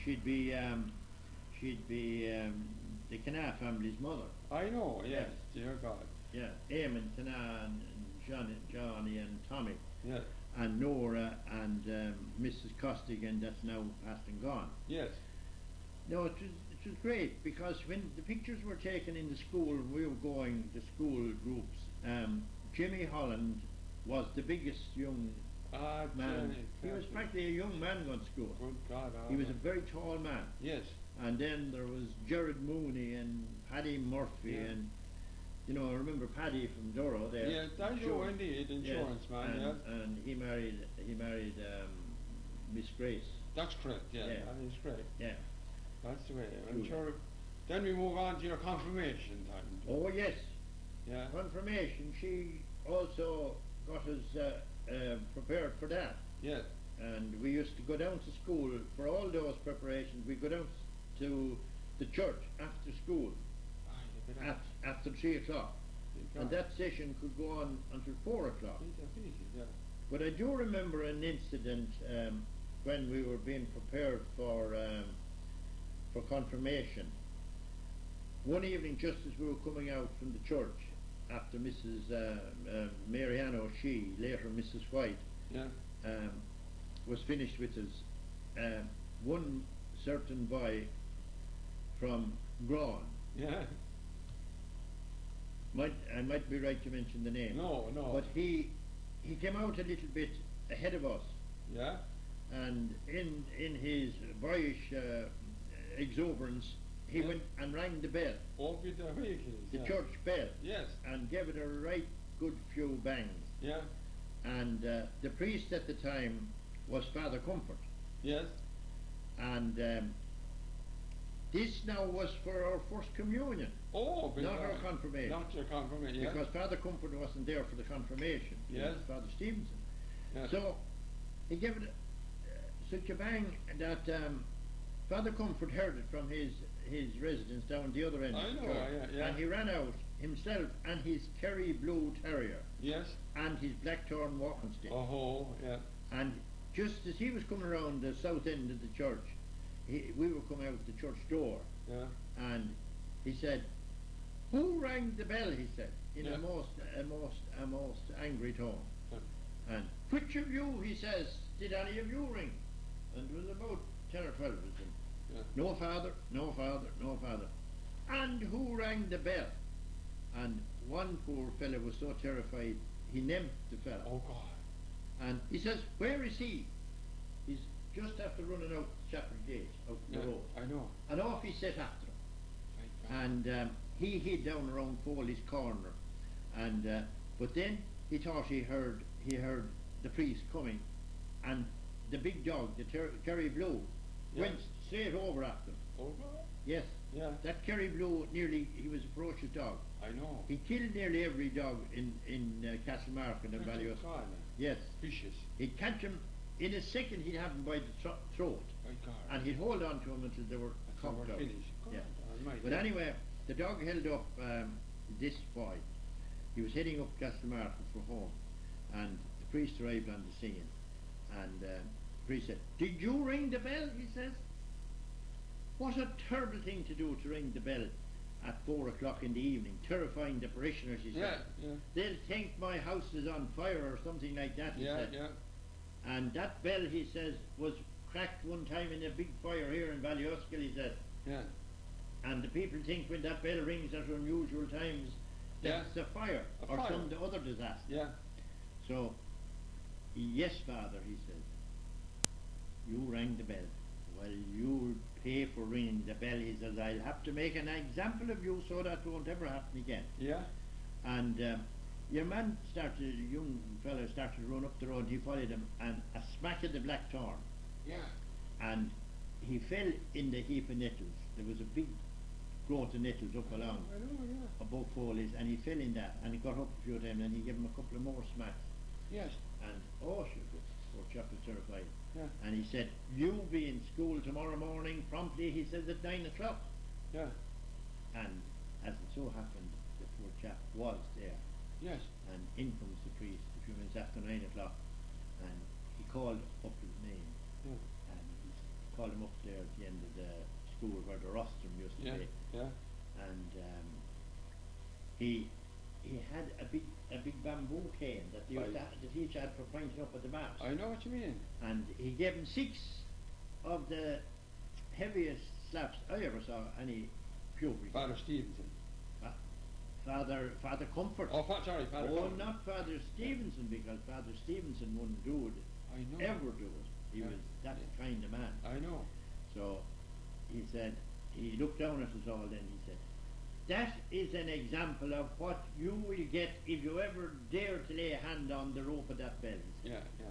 the Canna family's mother. I know, yes. Dear God. Yeah, Eamon Canna and Johnny and Tommy. Yes. And Nora and Mrs. Costigan, that's now passed and gone. Yes. No, it was great, because when the pictures were taken in the school, we were going, the school groups, Jimmy Holland was the biggest young man. Jenny, He was practically a young man going to school. Good God. He was a very tall man. Yes. And then there was Gerard Mooney and Paddy Murphy, Yeah. and you know, I remember Paddy from Doro there. Yeah, that's Sure. indeed, insurance man, and, yes. And he married Miss Grace. That's correct, yeah, Yeah. that is great. Yeah. That's the way. I'm Sure. sure. Then we move on to your confirmation time. Oh yes, Yeah. confirmation. She also got us prepared for that. Yes. And we used to go down to school for all those preparations. We go down to the church after school Ah, you better- after 3 o'clock, you and got it. that session could go on until 4 o'clock. Yeah. But I do remember an incident when we were being prepared for confirmation. One evening, just as we were coming out from the church, after Mrs. Marianne O'Shea, later Mrs. White, Yeah. was finished with us, one certain boy from Grawn, Yeah. I might be right to mention the name, No. but he came out a little bit ahead of us, Yeah. and in his boyish exuberance, he Yeah. went and rang the bell, Off with the vehicles. the yeah. church bell, Yes. and gave it a right good few bangs. Yeah. And the priest at the time was Father Comfort, Yes. and this now was for our first communion, Oh, but not our confirmation, Not your confirmation. Yeah. because Father Comfort wasn't there for the confirmation. It Yes. was Father Stevenson. Yes. So he gave it such a bang that Father Comfort heard it from his residence down the other end I of the know, church, yeah. and he ran out himself and his Kerry Blue Terrier Yes. and his Blackthorn walking stick. Oh, yeah. And just as he was coming around the south end of the church, we were coming out the church door, Yeah. and he said, "Who rang the bell?" he said, in Yeah. a most angry tone. Yeah. And which of you, he says, did any of you ring? And there was about 10 or 12 of them. Yeah. No father, no father, no father. And who rang the bell? And one poor fellow was so terrified, he named the fellow. Oh God. And he says, "Where is he?" He's just after running out the chapel gate, out the Yeah. road. I know. And off he set after him. Thank God. And he hid down around Foley's corner. And but then he thought he heard the priest coming, and the big dog, the Kerry Blue, Yeah. went straight over after him. Oh God. Yes, Yeah. that Kerry Blue he was a ferocious dog. I know. He killed nearly every dog in Castlemarket and Ballyouskill. God. Yes, Vicious. he'd catch him in a second. He'd have him by the throat, My God. and he'd hold on to him until they were Until we're conked out. finished. God Yeah. Almighty. But anyway, the dog held up this boy. He was heading up Castlemarket for home, and the priest arrived on the scene, and the priest said, "Did you ring the bell?" he says. What a terrible thing to do, to ring the bell at 4 o'clock in the evening, terrifying the parishioners, he Yeah. said. Yeah. "They'll think my house is on fire," or something like that, he Yeah. said. Yeah. And that bell, he says, was cracked one time in a big fire here in Ballyouskill, he said. Yeah. And the people think when that bell rings at unusual times, Yeah. that's a fire A or fire. some other disaster. Yeah. So, "Yes, Father," he said, "you rang the bell. Well, you'll pay for ringing the bell," he says. "I'll have to make an example of you so that won't ever happen again." Yeah. And your man started, a young fellow started to run up the road, he followed him, and a smack of the Blackthorn. Yeah. and he fell in the heap of nettles. There was a big growth of nettles up along I know, yeah. above foliage, and he fell in that, and he got up a few times, and he gave him a couple of more smacks, Yes. and oh, sure, the poor chap was terrified. Yeah. And he said, "You'll be in school tomorrow morning promptly," he says, "at 9 o'clock. Yeah. And as it so happened, the poor chap was there, Yes. and in comes the priest a few minutes after 9 o'clock, and he called up his name, Yeah. and he called him up there at the end of the school where the rostrum used to Yeah. be, Yeah. and he had a big bamboo cane that the, Right. the teacher had for pointing up at the maps, I know what you mean. and he gave him 6 of the heaviest slaps I ever saw any pupil. Father Stevenson. Father Comfort. Sorry, Father. Oh, Comfort. not Father Stevenson, because Father Stevenson wouldn't do it, I know. ever do it. He Yeah. was that Yeah. kind of man. I know. So he said, he looked down at us all then, he said, "That is an example of what you will get if you ever dare to lay a hand on the rope of that bell." Yeah. Yeah.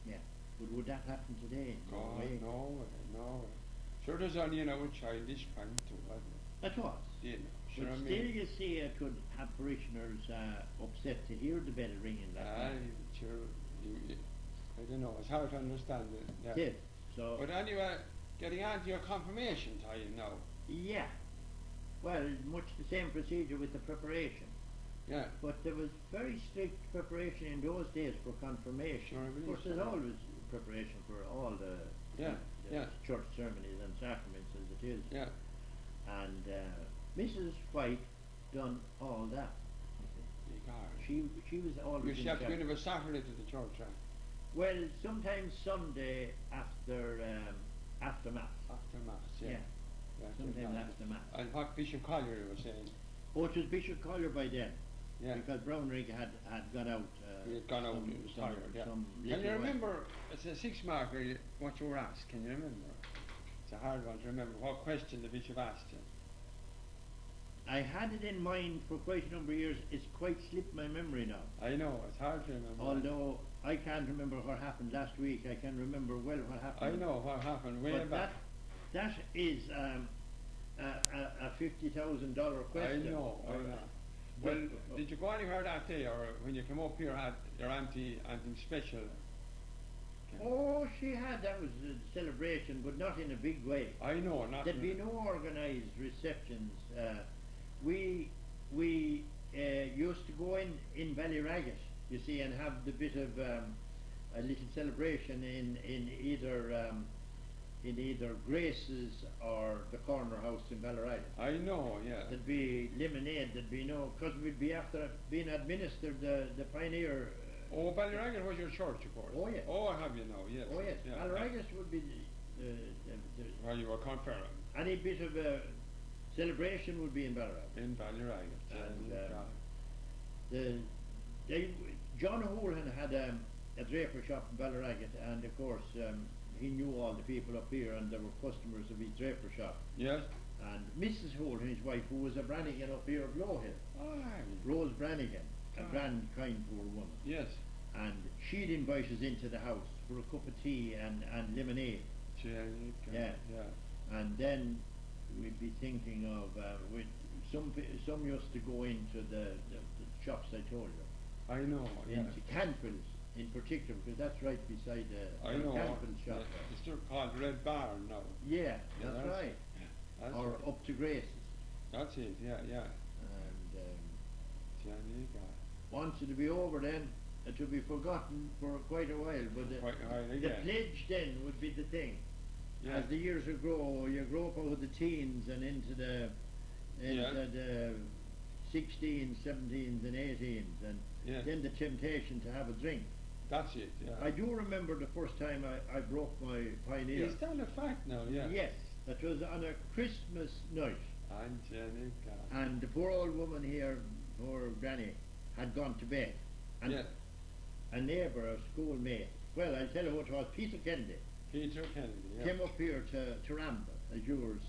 Yeah. But would that happen today? No God, way. no. Sure, there's only a childish crime too, wasn't it? That was. You know, sure, But I still mean. you see it could have parishioners upset to hear the bell ringing like that. Sure. I don't know. It's hard to understand it. Yeah. Yes. So But anyway, getting on to your confirmation time now. yeah. Well, much the same procedure with the preparation. Yeah. But there was very strict preparation in those days for confirmation. Sure, I Of believe course, so. there's always preparation for all the, Yeah, the yeah. church ceremonies and sacraments as it is. Yeah. And Mrs. White done all that. She was always You in should have to go charge. in of a Saturday to the church, right? Well, sometimes Sunday after Mass. After Mass, yeah. Yeah. After Sometimes Mass. after Mass. And what Bishop Collier was saying. Oh, it was Bishop Collier by then. Yeah. Because Brownrigg had gone out. He had gone out, he was tired, yeah. some Can little you while. remember, it's a 6-marker, what you were asked, can you remember? It's a hard one to remember. What question the Bishop asked you? I had it in mind for quite a number of years. It's quite slipped my memory now. I know, it's hard to remember. Although I can't remember what happened last week, I can remember well what I happened. know what happened way But back. that is a $50,000 question. I know. Well, did you go anywhere that day, or when you came up here had your auntie anything special? Oh, she had, that was a celebration, but not in a big way. I know, not. There'd be no organised receptions. We used to go in Ballyragget, you see, and have the bit of a little celebration in either Grace's or the corner house in Ballyragget. I know, yeah. There'd be lemonade, there'd be no, because we'd be after being administered the Pioneer. Oh, Ballyragget was your church, of course. Oh, yes. Oh, I have you now, yes. Oh yes, Yeah, Ballyragget would be Where you were confirmed. any bit of a celebration would be in Ballyragget. In Ballyragget. And John Houlihan had a draper shop in Ballyragget, and of course he knew all the people up here, and there were customers of his draper shop. Yes. And Mrs. Houlihan, his wife, who was a Brannigan up here of Lowhill, Aye. Rose Brannigan, a Ah. grand, kind poor woman, Yes. and she'd invite us into the house for a cup of tea and lemonade. Yeah. Yeah. And then we'd be thinking of some used to go into the shops I told you, I know, yeah. into Canfield's in particular, because that's right beside I the know. Canfield's shop. Yeah. It's still called Red Barn now. Yeah, Yeah, that's right. That's Or right. up to Grace's. That's it, yeah. And Janika. once it'd be over then, it would be forgotten for quite a while. But Quite a while the again. pledge then would be the thing. Yeah. As the years would grow, you grow up out of the teens and into the 16s, 17s and 18s, and Yeah. then the temptation to have a drink. That's it, yeah. I do remember the first time I broke my Pioneer. Is that a fact now, yeah? Yes, that was on a Christmas night, Angelica. and the poor old woman here, poor Granny, had gone to bed, and Yeah. a neighbour, a schoolmate, well, I'll tell you what it was, Peter Kennedy, Peter Kennedy, yeah. came up here to Ramba, as yours